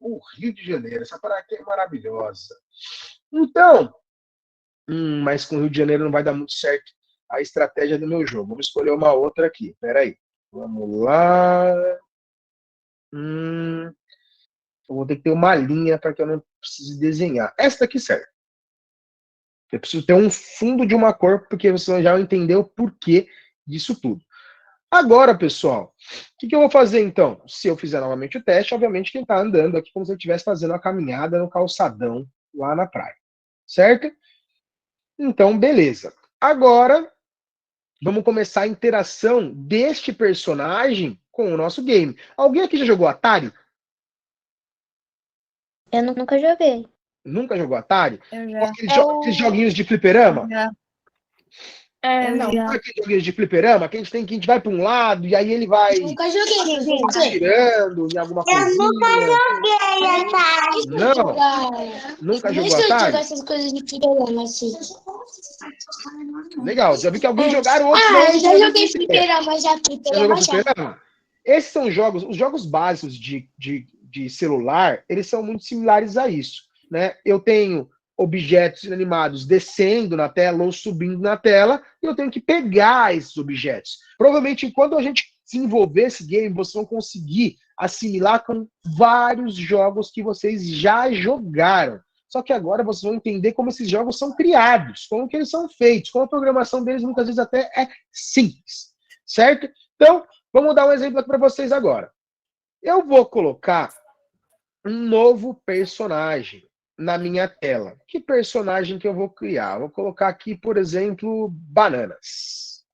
o Rio de Janeiro. Essa parada aqui é maravilhosa. Então, mas com o Rio de Janeiro não vai dar muito certo a estratégia do meu jogo. Vamos escolher uma outra aqui. Espera aí. Vamos lá. Eu vou ter que ter uma linha para que eu não precise desenhar. Essa aqui serve. Eu preciso ter um fundo de uma cor, porque você já entendeu o porquê disso tudo. Agora, pessoal, o que eu vou fazer então? Se eu fizer novamente o teste, obviamente quem está andando aqui como se eu estivesse fazendo uma caminhada no calçadão lá na praia. Certo? Então, beleza. Agora, vamos começar a interação deste personagem com o nosso game. Alguém aqui já jogou Atari? Eu nunca joguei. Nunca jogou Atari? Eu já. Aqueles joguinhos de fliperama? Já. Não. Aqueles joguinhos de fliperama, que a gente vai para um lado e aí ele vai Nunca joguei, gente. tirando em alguma coisinha. Eu nunca joguei Atari. Não? Nunca jogou Deixa eu Atari? jogar essas coisas de fliperama, assim. Legal, já vi que alguns jogaram, outros não. Eu já joguei fliperama, já. Já jogou fliperama? Esses são jogos, os jogos básicos de celular, eles são muito similares a isso, né? Eu tenho objetos inanimados descendo na tela ou subindo na tela, e eu tenho que pegar esses objetos. Provavelmente, quando a gente desenvolver esse game, vocês vão conseguir assimilar com vários jogos que vocês já jogaram. Só que agora vocês vão entender como esses jogos são criados, como que eles são feitos, como a programação deles muitas vezes até é simples, certo? Então, vamos dar um exemplo aqui para vocês agora. Eu vou colocar um novo personagem na minha tela. Que personagem que eu vou criar? Eu vou colocar aqui, por exemplo, bananas.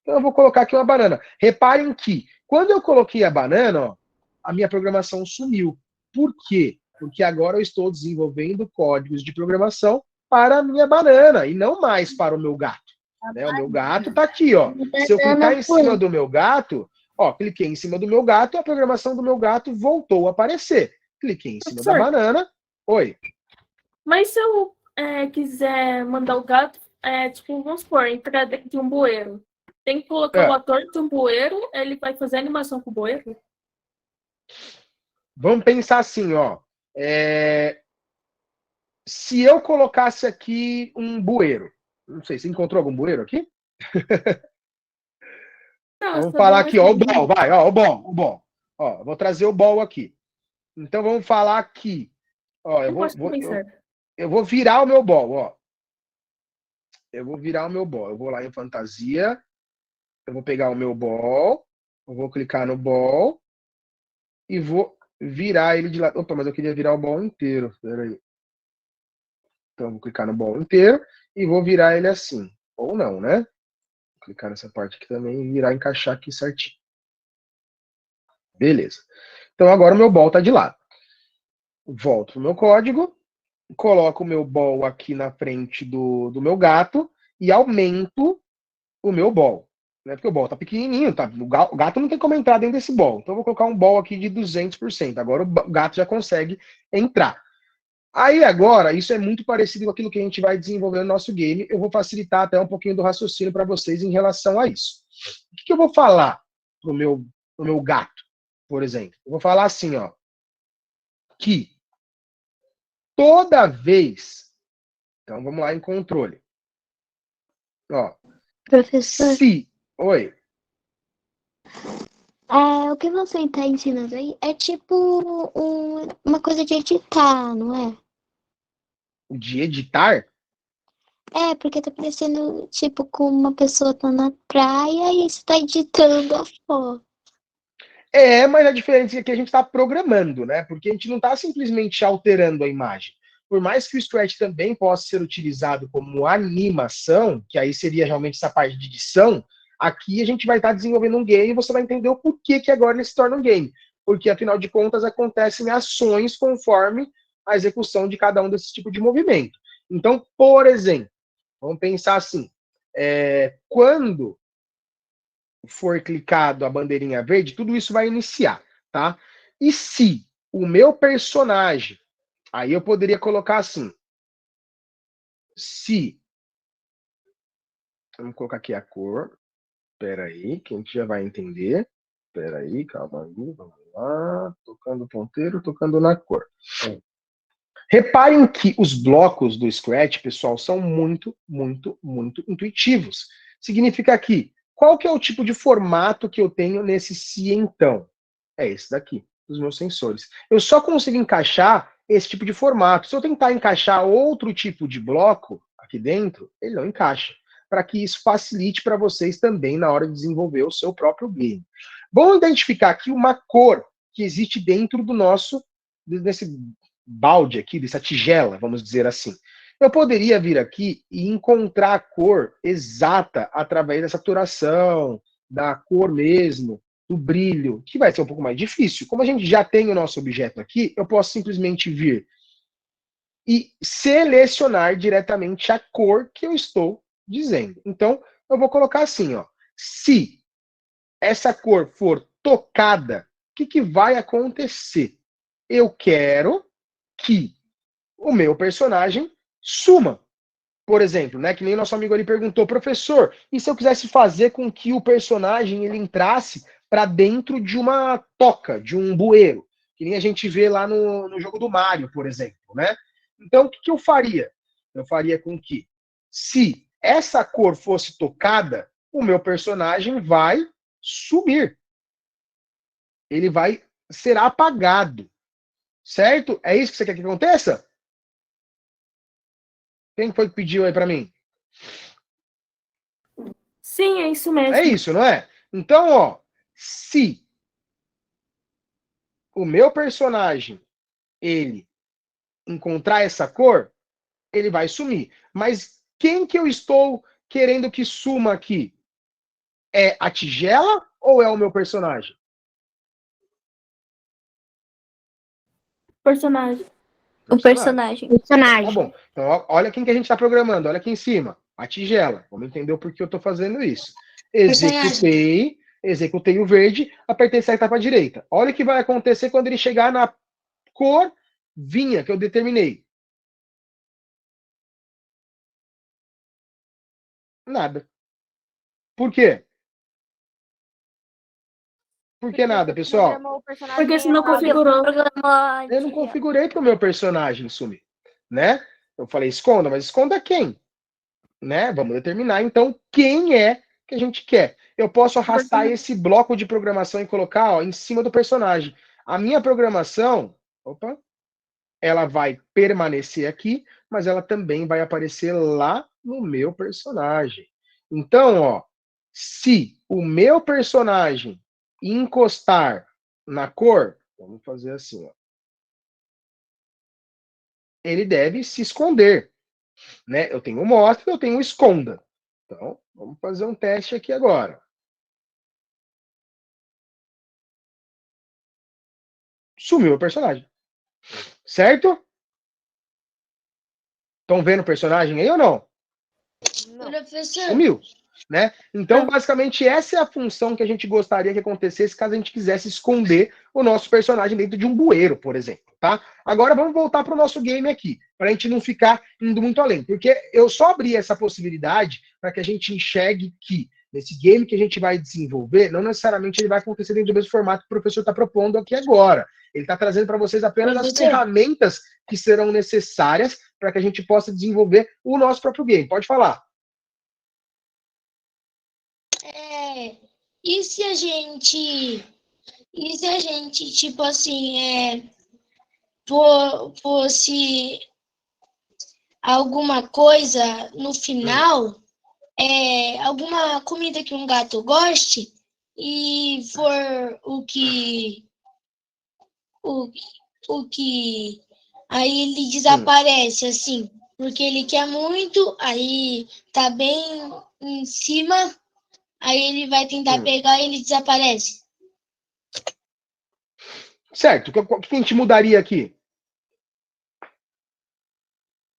Então, eu vou colocar aqui uma banana. Reparem que, quando eu coloquei a banana, ó, a minha programação sumiu. Por quê? Porque agora eu estou desenvolvendo códigos de programação para a minha banana, e não mais para o meu gato. Né? O meu gato está aqui, ó. Se eu clicar em cima do meu gato, ó, cliquei em cima do meu gato e a programação do meu gato voltou a aparecer. Cliquei em cima da banana. Oi. Mas se eu quiser mandar o gato, tipo, vamos supor, entrar dentro de um bueiro. Tem que colocar o ator de um bueiro, ele vai fazer animação com o bueiro? Vamos pensar assim, ó. Se eu colocasse aqui um bueiro, não sei, você encontrou algum bueiro aqui? Não, vamos falar aqui, ó, o ball, vai, ó, o ball. Ó, vou trazer o ball aqui. Então vamos falar aqui. Ó, eu vou virar o meu ball, ó. Eu vou virar o meu ball. Eu vou lá em fantasia. Eu vou pegar o meu ball. Eu vou clicar no ball. E vou virar ele de lado. Opa, mas eu queria virar o ball inteiro. Espera aí. Então eu vou clicar no ball inteiro e vou virar ele assim. Ou não, né? Vou clicar nessa parte aqui também e virar, encaixar aqui certinho. Beleza. Então agora o meu ball está de lado. Volto pro meu código. Coloco o meu ball aqui na frente do meu gato e aumento o meu ball. Né? Porque o ball tá pequenininho, tá? O gato não tem como entrar dentro desse ball. Então eu vou colocar um ball aqui de 200%. Agora o gato já consegue entrar. Aí agora, isso é muito parecido com aquilo que a gente vai desenvolver no nosso game. Eu vou facilitar até um pouquinho do raciocínio para vocês em relação a isso. O que eu vou falar pro meu gato, por exemplo? Eu vou falar assim, ó. Que toda vez... Então, vamos lá em controle. Ó. Professor. Oi. O que você está ensinando aí é tipo uma coisa de editar, não é? De editar? É, porque tá parecendo, tipo, com uma pessoa tá na praia e você tá editando a foto. Mas a diferença é que a gente está programando, né? Porque a gente não está simplesmente alterando a imagem. Por mais que o Scratch também possa ser utilizado como animação, que aí seria realmente essa parte de edição, aqui a gente vai estar desenvolvendo um game e você vai entender o porquê que agora ele se torna um game. Porque, afinal de contas, acontecem ações conforme a execução de cada um desses tipos de movimento. Então, por exemplo, vamos pensar assim, quando for clicado a bandeirinha verde, tudo isso vai iniciar, tá? E se o meu personagem, aí eu poderia colocar assim, se, vamos colocar aqui a cor, peraí, que a gente já vai entender, peraí, calma aí, vamos lá, tocando o ponteiro, tocando na cor. Reparem que os blocos do Scratch, pessoal, são muito, muito, muito intuitivos. Significa que, qual que é o tipo de formato que eu tenho nesse se então? É esse daqui, dos meus sensores. Eu só consigo encaixar esse tipo de formato. Se eu tentar encaixar outro tipo de bloco aqui dentro, ele não encaixa. Para que isso facilite para vocês também na hora de desenvolver o seu próprio game. Vamos identificar aqui uma cor que existe dentro do nosso, desse balde aqui, dessa tigela, vamos dizer assim. Eu poderia vir aqui e encontrar a cor exata através da saturação, da cor mesmo, do brilho, que vai ser um pouco mais difícil. Como a gente já tem o nosso objeto aqui, eu posso simplesmente vir e selecionar diretamente a cor que eu estou dizendo. Então, eu vou colocar assim, ó. Se essa cor for tocada, o que vai acontecer? Eu quero que o meu personagem suma. Por exemplo, né, que nem nosso amigo ali perguntou, professor, e se eu quisesse fazer com que o personagem ele entrasse para dentro de uma toca, de um bueiro, que nem a gente vê lá no jogo do Mario, por exemplo, né? Então, o que eu faria? Eu faria com que, se essa cor fosse tocada, o meu personagem vai sumir. Ele vai ser apagado. Certo? É isso que você quer que aconteça? Quem foi que pediu aí para mim? Sim, é isso mesmo. É isso, não é? Então, ó, se o meu personagem ele encontrar essa cor, ele vai sumir. Mas quem que eu estou querendo que suma aqui? É a tigela ou é o meu personagem? Personagem. O personagem. Tá bom. Então, ó, olha quem que a gente está programando. Olha aqui em cima. A tigela. Vamos entender o porquê eu estou fazendo isso. Executei o verde, apertei seta para a direita. Olha o que vai acontecer quando ele chegar na cor vinha que eu determinei. Nada. Por quê? Por que nada, pessoal? Porque se não configurou. Eu não configurei para o meu personagem sumir, né? Eu falei esconda, mas esconda quem? Né? Vamos determinar então quem é que a gente quer. Eu posso arrastar esse bloco de programação e colocar, ó, em cima do personagem. A minha programação, ela vai permanecer aqui, mas ela também vai aparecer lá no meu personagem. Então, ó, se o meu personagem encostar na cor, vamos fazer assim, ó, ele deve se esconder, né? Eu tenho mostra, eu tenho esconda. Então, vamos fazer um teste aqui agora. Sumiu o personagem. Certo? Estão vendo o personagem aí ou não? Sumiu. Né? Então, basicamente, essa é a função que a gente gostaria que acontecesse caso a gente quisesse esconder o nosso personagem dentro de um bueiro, por exemplo. Tá? Agora vamos voltar para o nosso game aqui, para a gente não ficar indo muito além. Porque eu só abri essa possibilidade para que a gente enxergue que nesse game que a gente vai desenvolver, não necessariamente ele vai acontecer dentro do mesmo formato que o professor está propondo aqui agora. Ele está trazendo para vocês apenas as ferramentas que serão necessárias para que a gente possa desenvolver o nosso próprio game. Pode falar. E se a gente, tipo assim, fosse alguma coisa no final, alguma comida que um gato goste, e for o que aí ele desaparece, assim, porque ele quer muito, aí tá bem em cima, aí ele vai tentar pegar e ele desaparece. Certo. O que a gente mudaria aqui?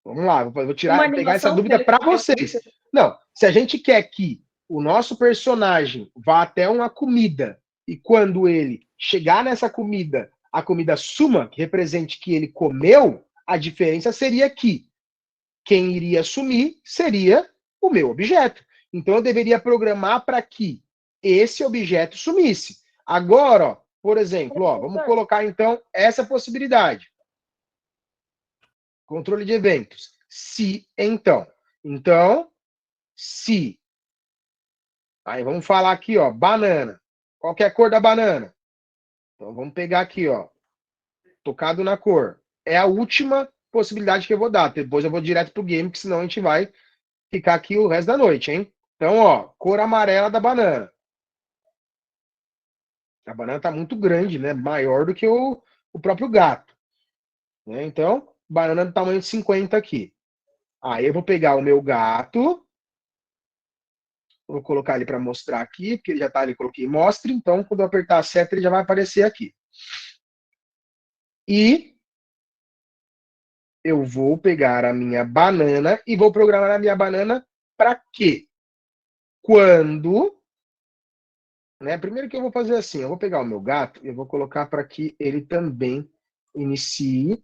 Vamos lá, vou pegar essa dúvida para vocês. Não, se a gente quer que o nosso personagem vá até uma comida e quando ele chegar nessa comida, a comida suma, que represente que ele comeu, a diferença seria que quem iria sumir seria o meu objeto. Então eu deveria programar para que esse objeto sumisse. Agora, ó, por exemplo, ó, vamos colocar então essa possibilidade. Controle de eventos. Se, então. Então, se. Aí vamos falar aqui, ó, banana. Qual que é a cor da banana? Então vamos pegar aqui, ó. Tocado na cor. É a última possibilidade que eu vou dar. Depois eu vou direto pro game, porque senão a gente vai ficar aqui o resto da noite, hein? Então, ó, cor amarela da banana. A banana tá muito grande, né? Maior do que o próprio gato. Né? Então, banana do tamanho de 50 aqui. Aí eu vou pegar o meu gato. Vou colocar ele para mostrar aqui, porque ele já tá ali, coloquei mostre. Então, quando eu apertar a seta, ele já vai aparecer aqui. E eu vou pegar a minha banana e vou programar a minha banana para quê? Quando... Né? Primeiro que eu vou fazer assim, eu vou pegar o meu gato e eu vou colocar para que ele também inicie.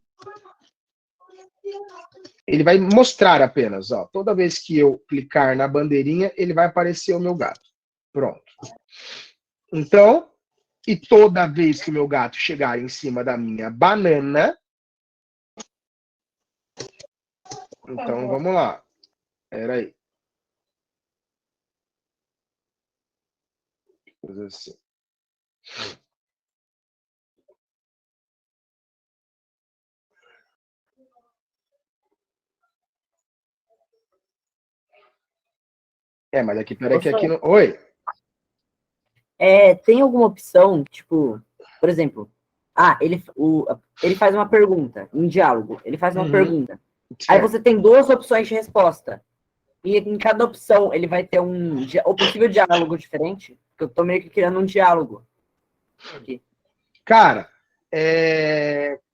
Ele vai mostrar apenas, ó. Toda vez que eu clicar na bandeirinha, ele vai aparecer o meu gato. Pronto. Então, e toda vez que o meu gato chegar em cima da minha banana... Então, vamos lá. Espera aí. Coisa assim. Mas aqui, peraí, que aqui não... Oi? Tem alguma opção, tipo, por exemplo, ele faz uma pergunta, em diálogo, ele faz uma pergunta. Aí você tem duas opções de resposta. E em cada opção ele vai ter um possível diálogo diferente, porque eu tô meio que criando um diálogo. Aqui. Cara,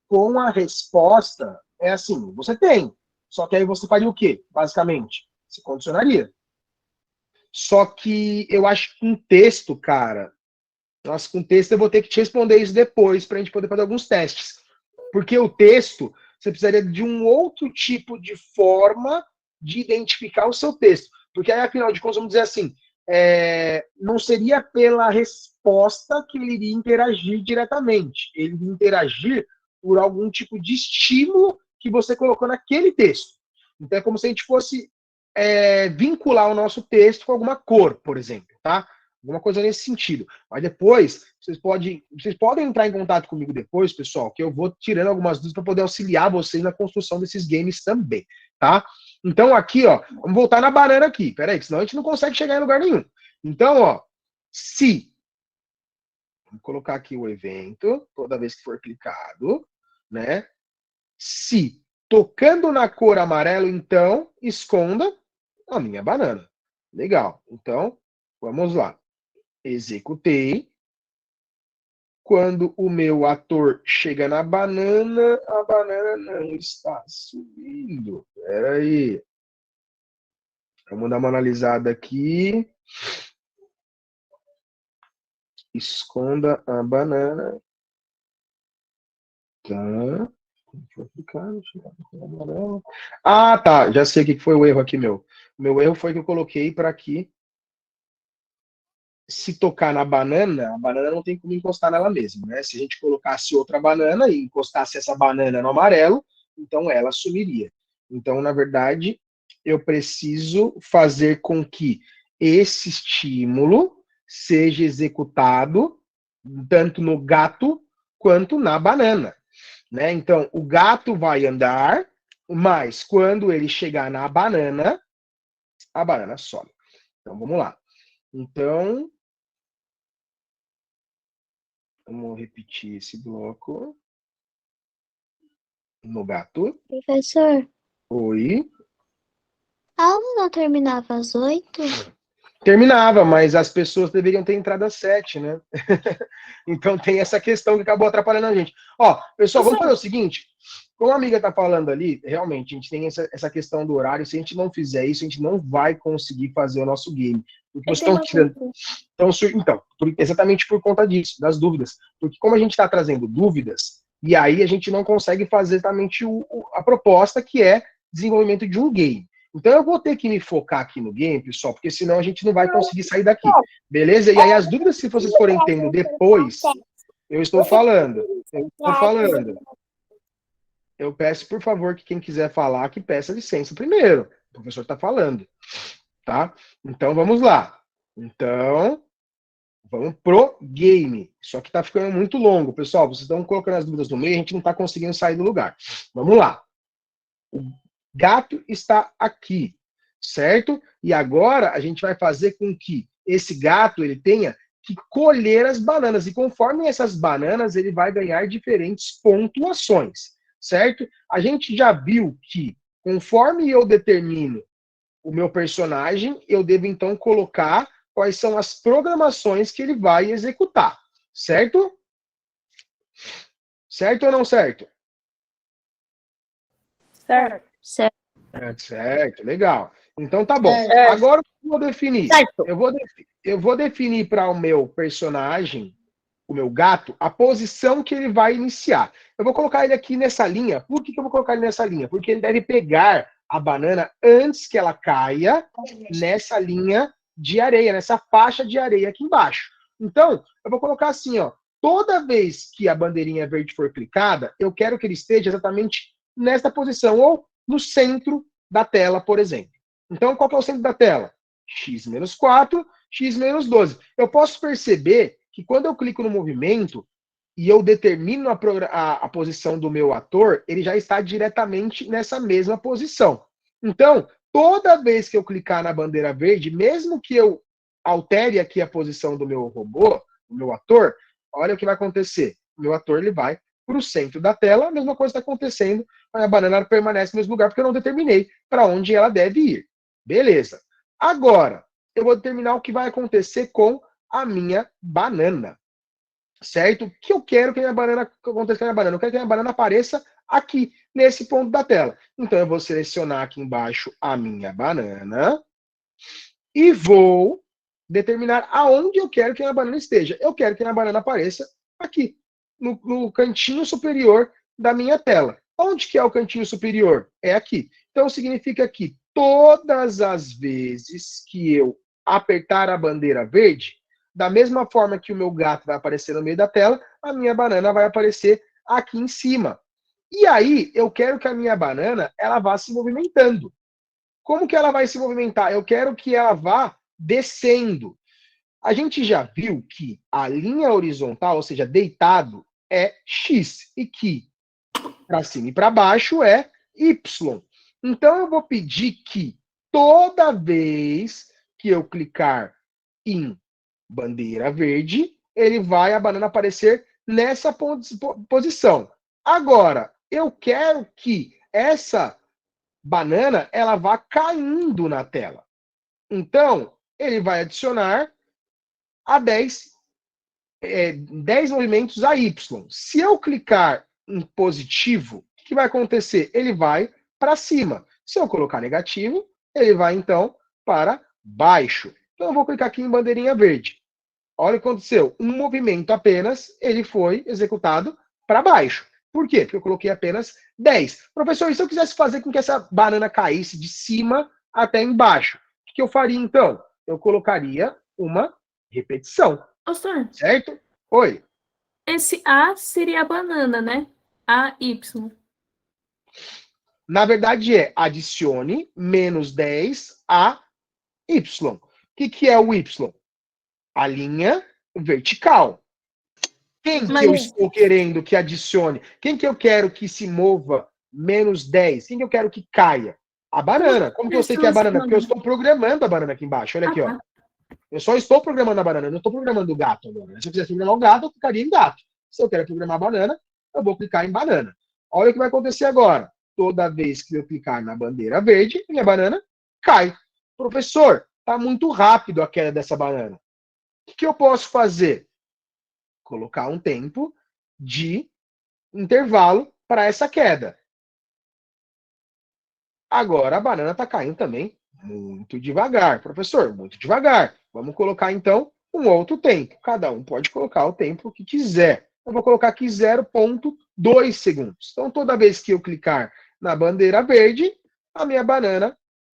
com a resposta, é assim, você tem. Só que aí você faria o quê, basicamente? Você condicionaria. Só que eu acho que com texto, cara... Nossa, com texto eu vou ter que te responder isso depois pra gente poder fazer alguns testes. Porque o texto, você precisaria de um outro tipo de forma de identificar o seu texto. Porque aí, afinal de contas, vamos dizer assim, não seria pela resposta que ele iria interagir diretamente. Ele iria interagir por algum tipo de estímulo que você colocou naquele texto. Então é como se a gente fosse vincular o nosso texto com alguma cor, por exemplo, tá? Alguma coisa nesse sentido. Mas depois, vocês podem entrar em contato comigo depois, pessoal, que eu vou tirando algumas dúvidas para poder auxiliar vocês na construção desses games também, tá? Então aqui, ó, vamos voltar na banana aqui. Peraí, que senão a gente não consegue chegar em lugar nenhum. Então, ó, se... Vamos colocar aqui o evento, toda vez que for clicado, né? Se tocando na cor amarelo, então, esconda a minha banana. Legal. Então, vamos lá. Executei. Quando o meu ator chega na banana, a banana não está subindo. Espera aí. Vamos dar uma analisada aqui. Esconda a banana. Tá. Ah, tá. Já sei o que foi o erro aqui, meu. O meu erro foi que eu coloquei para aqui. Se tocar na banana, a banana não tem como encostar nela mesma, né? Se a gente colocasse outra banana e encostasse essa banana no amarelo, então ela sumiria. Então, na verdade, eu preciso fazer com que esse estímulo seja executado tanto no gato quanto na banana, né? Então, o gato vai andar, Mas quando ele chegar na banana, a banana some. Então, vamos lá. Então, vamos repetir esse bloco. No gato. Professor, Oi. a aula não terminava às 8? Terminava, mas as pessoas deveriam ter entrado às 7, né? Então tem essa questão que acabou atrapalhando a gente. Ó, pessoal, vamos fazer o seguinte. Como a amiga tá falando ali, realmente, a gente tem essa questão do horário. Se a gente não fizer isso, a gente não vai conseguir fazer o nosso game. Porque vocês estão tirando. Então, exatamente por conta disso, das dúvidas. Porque como a gente está trazendo dúvidas, e aí a gente não consegue fazer exatamente a proposta, que é desenvolvimento de um game. Então eu vou ter que me focar aqui no game, pessoal, porque senão a gente não vai conseguir sair daqui. Beleza? E aí as dúvidas, se vocês forem tendo depois, eu estou falando. Eu peço, por favor, que quem quiser falar, que peça licença primeiro. O professor está falando. Tá? Então vamos lá. Então, vamos pro game. Só que tá ficando muito longo, pessoal. Vocês estão colocando as dúvidas no meio, a gente não tá conseguindo sair do lugar. Vamos lá. O gato está aqui, certo? E agora a gente vai fazer com que esse gato ele tenha que colher as bananas. E conforme essas bananas, ele vai ganhar diferentes pontuações, certo? A gente já viu que conforme eu determino o meu personagem, eu devo então colocar quais são as programações que ele vai executar, certo? Certo ou não certo? Certo. Certo, legal. Então tá bom. Agora eu vou definir. Eu vou definir para o meu personagem, o meu gato, a posição que ele vai iniciar. Eu vou colocar ele aqui nessa linha. Por que eu vou colocar ele nessa linha? Porque ele deve pegar a banana antes que ela caia nessa linha de areia, nessa faixa de areia aqui embaixo. Então, eu vou colocar assim, ó. Toda vez que a bandeirinha verde for clicada, eu quero que ele esteja exatamente nesta posição, ou no centro da tela, por exemplo. Então, qual que é o centro da tela? x-4, x-12. Eu posso perceber que quando eu clico no movimento e eu determino a posição do meu ator, ele já está diretamente nessa mesma posição. Então, toda vez que eu clicar na bandeira verde, mesmo que eu altere aqui a posição do meu robô, do meu ator, olha o que vai acontecer. O meu ator ele vai para o centro da tela, a mesma coisa está acontecendo, a banana permanece no mesmo lugar, porque eu não determinei para onde ela deve ir. Beleza. Agora, eu vou determinar o que vai acontecer com a minha banana. Certo? O que eu quero que a minha banana aconteça com a minha banana? Eu quero que a minha banana apareça aqui, nesse ponto da tela. Então, eu vou selecionar aqui embaixo a minha banana e vou determinar aonde eu quero que a minha banana esteja. Eu quero que a minha banana apareça aqui, no cantinho superior da minha tela. Onde que é o cantinho superior? É aqui. Então, significa que todas as vezes que eu apertar a bandeira verde, da mesma forma que o meu gato vai aparecer no meio da tela, a minha banana vai aparecer aqui em cima. E aí, eu quero que a minha banana ela vá se movimentando. Como que ela vai se movimentar? Eu quero que ela vá descendo. A gente já viu que a linha horizontal, ou seja, deitado, é X, e que para cima e para baixo é Y. Então, eu vou pedir que toda vez que eu clicar em bandeira verde, a banana aparecer nessa posição. Agora, eu quero que essa banana ela vá caindo na tela. Então, ele vai adicionar a 10 movimentos a Y. Se eu clicar em positivo, o que vai acontecer? Ele vai para cima. Se eu colocar negativo, ele vai, então, para baixo. Então, eu vou clicar aqui em bandeirinha verde. Olha o que aconteceu. Um movimento apenas, ele foi executado para baixo. Por quê? Porque eu coloquei apenas 10. Professor, e se eu quisesse fazer com que essa banana caísse de cima até embaixo? O que eu faria, então? Eu colocaria uma repetição. Professor, certo? Oi. Esse A seria a banana, né? AY. Na verdade é adicione menos 10 a Y. O que é o Y? A linha vertical. Quem que eu estou querendo que adicione? Quem que eu quero que se mova menos 10. Quem que eu quero que caia? A banana. Como que eu sei que é a banana? Porque eu estou programando a banana aqui embaixo. Olha aqui, ó. Eu só estou programando a banana, eu não estou programando o gato agora. Se eu quisesse programar o gato, eu clicaria em gato. Se eu quero programar a banana, eu vou clicar em banana. Olha o que vai acontecer agora. Toda vez que eu clicar na bandeira verde, minha banana cai. Professor, está muito rápido a queda dessa banana. O que eu posso fazer? Colocar um tempo de intervalo para essa queda. Agora a banana está caindo também muito devagar. Professor, muito devagar. Vamos colocar então um outro tempo. Cada um pode colocar o tempo que quiser. Eu vou colocar aqui 0,2 segundos. Então, toda vez que eu clicar na bandeira verde, a minha banana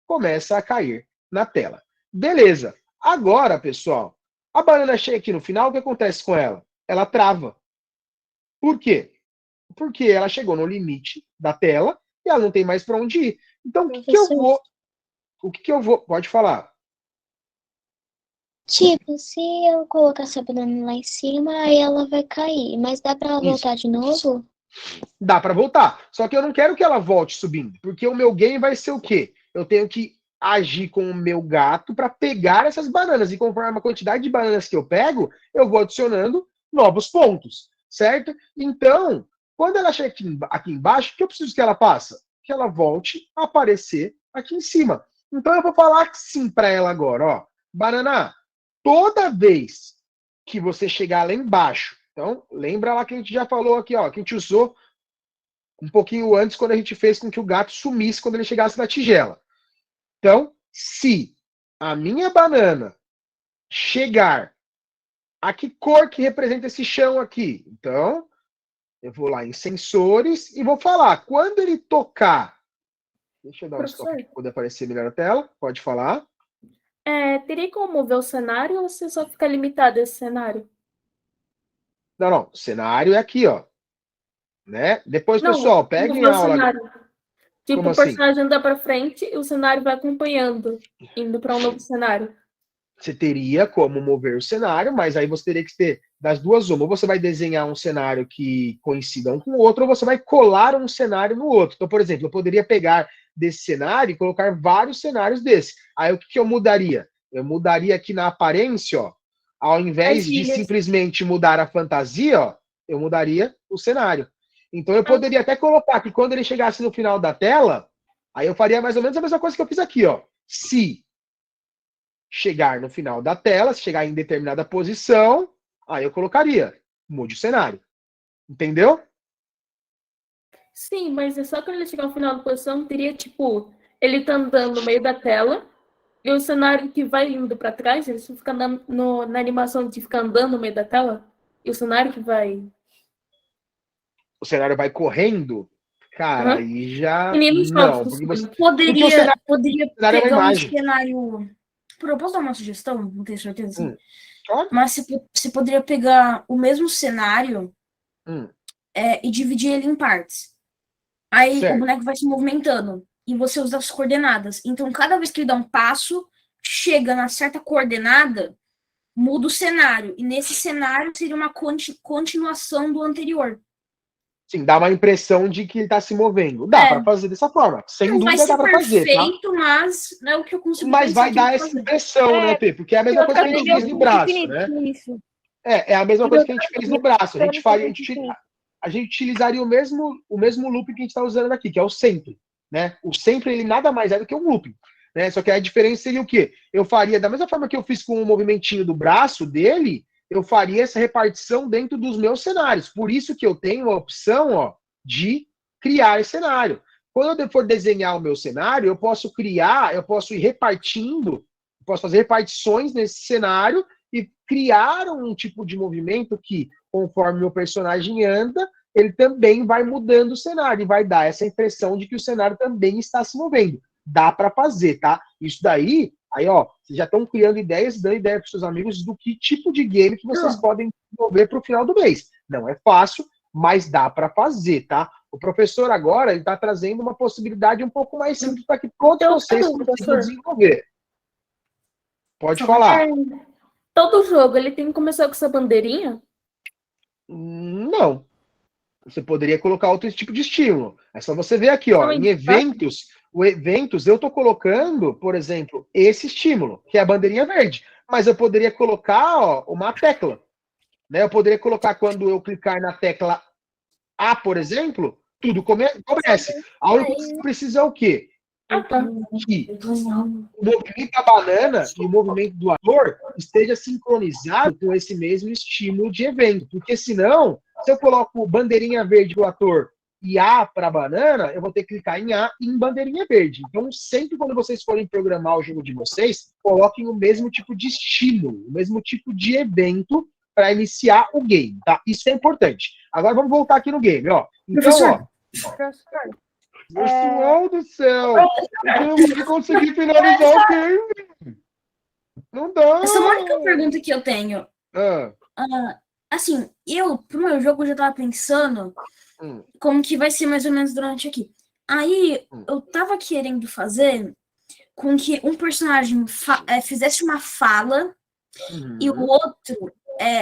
começa a cair na tela. Beleza. Agora, pessoal, a banana chega aqui no final, o que acontece com ela? Ela trava. Por quê? Porque ela chegou no limite da tela e ela não tem mais para onde ir. Então, o que eu vou... Pode falar. Tipo, se eu colocar essa banana lá em cima, aí ela vai cair. Mas dá pra ela voltar de novo? Dá para voltar. Só que eu não quero que ela volte subindo. Porque o meu game vai ser o quê? Eu tenho que agir com o meu gato para pegar essas bananas. E conforme a quantidade de bananas que eu pego, eu vou adicionando novos pontos. Certo? Então, quando ela chega aqui embaixo, o que eu preciso que ela faça? Que ela volte a aparecer aqui em cima. Então eu vou falar sim para ela agora, ó. Banana, toda vez que você chegar lá embaixo, então lembra lá que a gente já falou aqui, ó, que a gente usou um pouquinho antes quando a gente fez com que o gato sumisse quando ele chegasse na tigela. Então, se a minha banana chegar a que cor que representa esse chão aqui? Então, eu vou lá em sensores e vou falar. Quando ele tocar... Deixa eu dar um stop aqui para poder aparecer melhor na tela. Pode falar. Teria como mover o cenário ou você só fica limitado a esse cenário? Não. O cenário é aqui, ó. Né? Depois, Não, pessoal, peguem a aula. Cenário. Tipo, Como o assim? personagem anda para frente e o cenário vai acompanhando, indo para um novo cenário. Você teria como mover o cenário, mas aí você teria que ter das duas uma. Ou você vai desenhar um cenário que coincida um com o outro, ou você vai colar um cenário no outro. Então, por exemplo, eu poderia pegar desse cenário e colocar vários cenários desse. Aí o que eu mudaria? Eu mudaria aqui na aparência, ó. Ao invés de simplesmente mudar a fantasia, ó, eu mudaria o cenário. Então eu poderia até colocar que quando ele chegasse no final da tela, aí eu faria mais ou menos a mesma coisa que eu fiz aqui, ó. Se chegar no final da tela, se chegar em determinada posição, aí eu colocaria, mude o cenário. Entendeu? Sim, mas é só quando ele chegar no final da posição, teria, tipo, ele tá andando no meio da tela, e o cenário que vai indo para trás, ele só fica andando na animação de ficar andando no meio da tela, e o cenário que vai... O cenário vai correndo, cara, aí já... Não, porque você... Poderia cenário é uma pegar um imagem. cenário... Eu posso dar uma sugestão? Não tenho certeza. Claro. Mas você poderia pegar o mesmo cenário e dividir ele em partes. Aí Certo. o boneco vai se movimentando e você usa as coordenadas. Então, cada vez que ele dá um passo, chega na certa coordenada, muda o cenário. E nesse cenário seria uma continuação do anterior. Sim, dá uma impressão de que ele está se movendo. Dá para fazer dessa forma. Sem não dúvida vai ser dá para fazer, tá? perfeito, mas não é o que eu consigo Mas vai dar essa fazer. impressão, né, Pê? Porque é a mesma coisa que a gente fez no braço, né? É a mesma coisa que a gente fez no braço. A gente utilizaria o mesmo loop que a gente está usando aqui, que é o sempre, né? O sempre, ele nada mais é do que um looping, né? Só que a diferença seria o quê? Eu faria, da mesma forma que eu fiz com o movimentinho do braço dele, eu faria essa repartição dentro dos meus cenários. Por isso que eu tenho a opção, ó, de criar cenário. Quando eu for desenhar o meu cenário, eu posso ir repartindo, posso fazer repartições nesse cenário e criar um tipo de movimento que, conforme meu personagem anda, ele também vai mudando o cenário e vai dar essa impressão de que o cenário também está se movendo. Dá para fazer, tá? Isso daí, aí, ó, vocês já estão criando ideias, dando ideia para os seus amigos do que tipo de game que vocês podem desenvolver para o final do mês. Não é fácil, mas dá para fazer, tá? O professor agora, ele está trazendo uma possibilidade um pouco mais simples para que todos vocês consigam desenvolver. Pode falar. Todo jogo, ele tem que começar com essa bandeirinha? Não. Você poderia colocar outro tipo de estímulo. É só você ver aqui, ó, em eventos, eu estou colocando, por exemplo, esse estímulo, que é a bandeirinha verde. Mas eu poderia colocar, ó, uma tecla. Né? Eu poderia colocar quando eu clicar na tecla A, por exemplo, tudo comece. A única coisa que você precisa é o quê? Que o movimento da banana e o movimento do ator esteja sincronizado com esse mesmo estímulo de evento. Porque senão, se eu coloco bandeirinha verde do ator e A para a banana, eu vou ter que clicar em A e em bandeirinha verde. Então, sempre quando vocês forem programar o jogo de vocês, coloquem o mesmo tipo de estímulo, o mesmo tipo de evento para iniciar o game, tá? Isso é importante. Agora vamos voltar aqui no game, ó. Então, ó. Pessoal do céu, eu não vou conseguir finalizar o game. Não dá. Essa é a única pergunta que eu tenho. Assim, pro meu jogo, eu já tava pensando como que vai ser mais ou menos durante aqui. Aí, eu tava querendo fazer com que um personagem fizesse uma fala e o outro,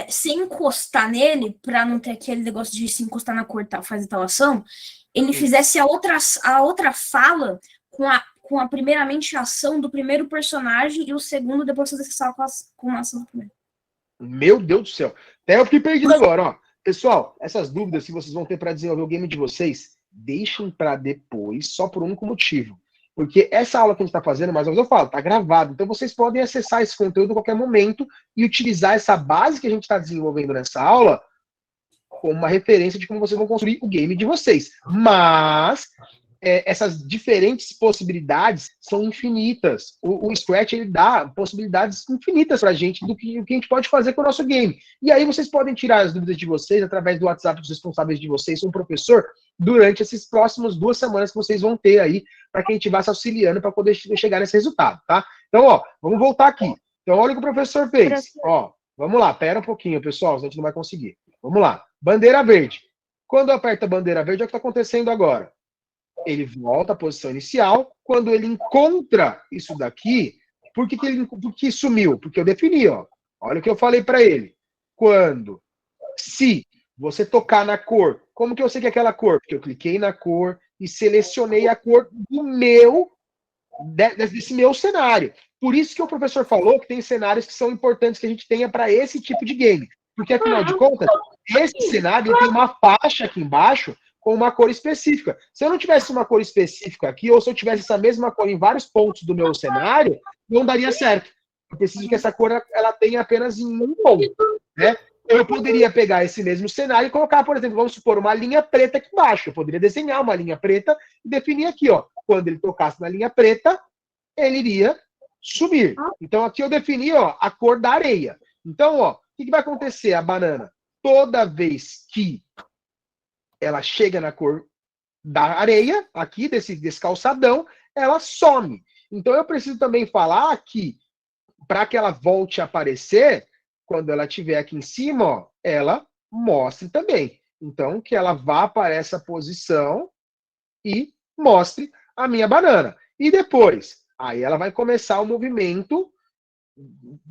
sem encostar nele, pra não ter aquele negócio de se encostar na cor, fazer tal ação, ele fizesse a outra fala com a primeiramente a ação do primeiro personagem e o segundo depois fazer essa com a ação do primeiro. Meu Deus do céu. Até eu fiquei perdido agora, ó. Pessoal, essas dúvidas que vocês vão ter para desenvolver o game de vocês, deixem para depois, só por um único motivo. Porque essa aula que a gente está fazendo, mais ou menos eu falo, tá gravado. Então vocês podem acessar esse conteúdo a qualquer momento e utilizar essa base que a gente está desenvolvendo nessa aula como uma referência de como vocês vão construir o game de vocês. Mas essas diferentes possibilidades são infinitas. O Scratch, ele dá possibilidades infinitas pra gente do que a gente pode fazer com o nosso game. E aí vocês podem tirar as dúvidas de vocês através do WhatsApp dos responsáveis de vocês, com o professor, durante esses próximos 2 semanas que vocês vão ter aí, para que a gente vá se auxiliando para poder chegar nesse resultado, tá? Então, ó, vamos voltar aqui. Então, olha o que o professor fez. Ó, vamos lá, pera um pouquinho, pessoal, a gente não vai conseguir. Vamos lá. Bandeira verde. Quando eu aperto a bandeira verde, é o que está acontecendo agora. Ele volta à posição inicial. Quando ele encontra isso daqui, por que sumiu? Porque eu defini, ó. Olha o que eu falei para ele. Se você tocar na cor, como que eu sei que é aquela cor? Porque eu cliquei na cor e selecionei a cor desse meu cenário. Por isso que o professor falou que tem cenários que são importantes que a gente tenha para esse tipo de game. Porque, afinal de contas, esse cenário tem uma faixa aqui embaixo com uma cor específica. Se eu não tivesse uma cor específica aqui, ou se eu tivesse essa mesma cor em vários pontos do meu cenário, não daria certo. Eu preciso que essa cor ela tenha apenas em um ponto, né? Eu poderia pegar esse mesmo cenário e colocar, por exemplo, vamos supor, uma linha preta aqui embaixo. Eu poderia desenhar uma linha preta e definir aqui, ó. Quando ele tocasse na linha preta, ele iria subir. Então, aqui eu defini, ó, a cor da areia. Então, ó, o que vai acontecer? A banana, toda vez que ela chega na cor da areia, aqui, desse calçadão, ela some. Então, eu preciso também falar que, para que ela volte a aparecer, quando ela estiver aqui em cima, ó, ela mostre também. Então, que ela vá para essa posição e mostre a minha banana. E depois, aí ela vai começar o movimento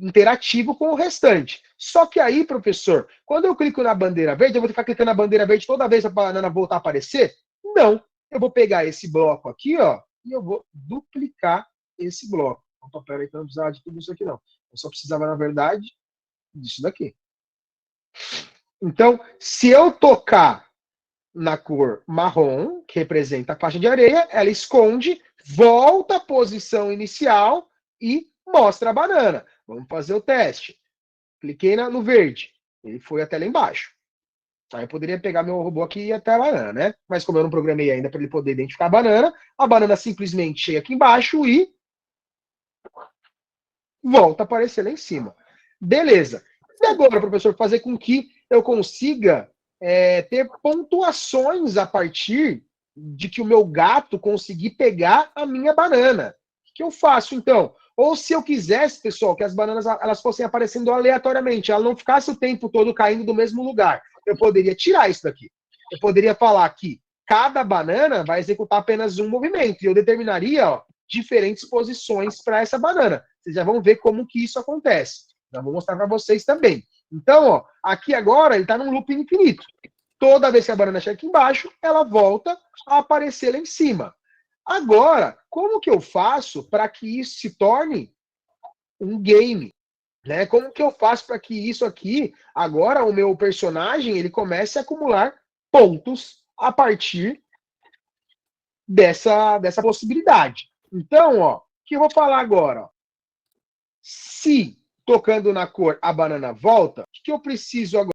interativo com o restante. Só que aí, professor, quando eu clico na bandeira verde, eu vou ficar clicando na bandeira verde toda vez a banana voltar a aparecer? Não. Eu vou pegar esse bloco aqui, ó, e eu vou duplicar esse bloco. Opa, peraí, que eu não precisava de tudo isso aqui, não. Eu só precisava, na verdade, disso daqui. Então, se eu tocar na cor marrom, que representa a faixa de areia, ela esconde, volta à posição inicial e mostra a banana. Vamos fazer o teste. Cliquei no verde. Ele foi até lá embaixo. Aí eu poderia pegar meu robô aqui e ir até a banana, né? Mas como eu não programei ainda para ele poder identificar a banana simplesmente chega aqui embaixo e volta a aparecer lá em cima. Beleza. E agora, professor, fazer com que eu consiga ter pontuações a partir de que o meu gato conseguir pegar a minha banana. O que eu faço, então? Ou se eu quisesse, pessoal, que as bananas elas fossem aparecendo aleatoriamente, ela não ficasse o tempo todo caindo do mesmo lugar, eu poderia tirar isso daqui. Eu poderia falar que cada banana vai executar apenas um movimento, e eu determinaria, ó, diferentes posições para essa banana. Vocês já vão ver como que isso acontece. Já vou mostrar para vocês também. Então, ó, aqui agora ele está num loop infinito. Toda vez que a banana chega aqui embaixo, ela volta a aparecer lá em cima. Agora, como que eu faço para que isso se torne um game? Né? Como que eu faço para que isso aqui, agora o meu personagem, ele comece a acumular pontos a partir dessa possibilidade? Então, ó, o que eu vou falar agora? Ó. Se tocando na cor a banana volta, o que eu preciso agora?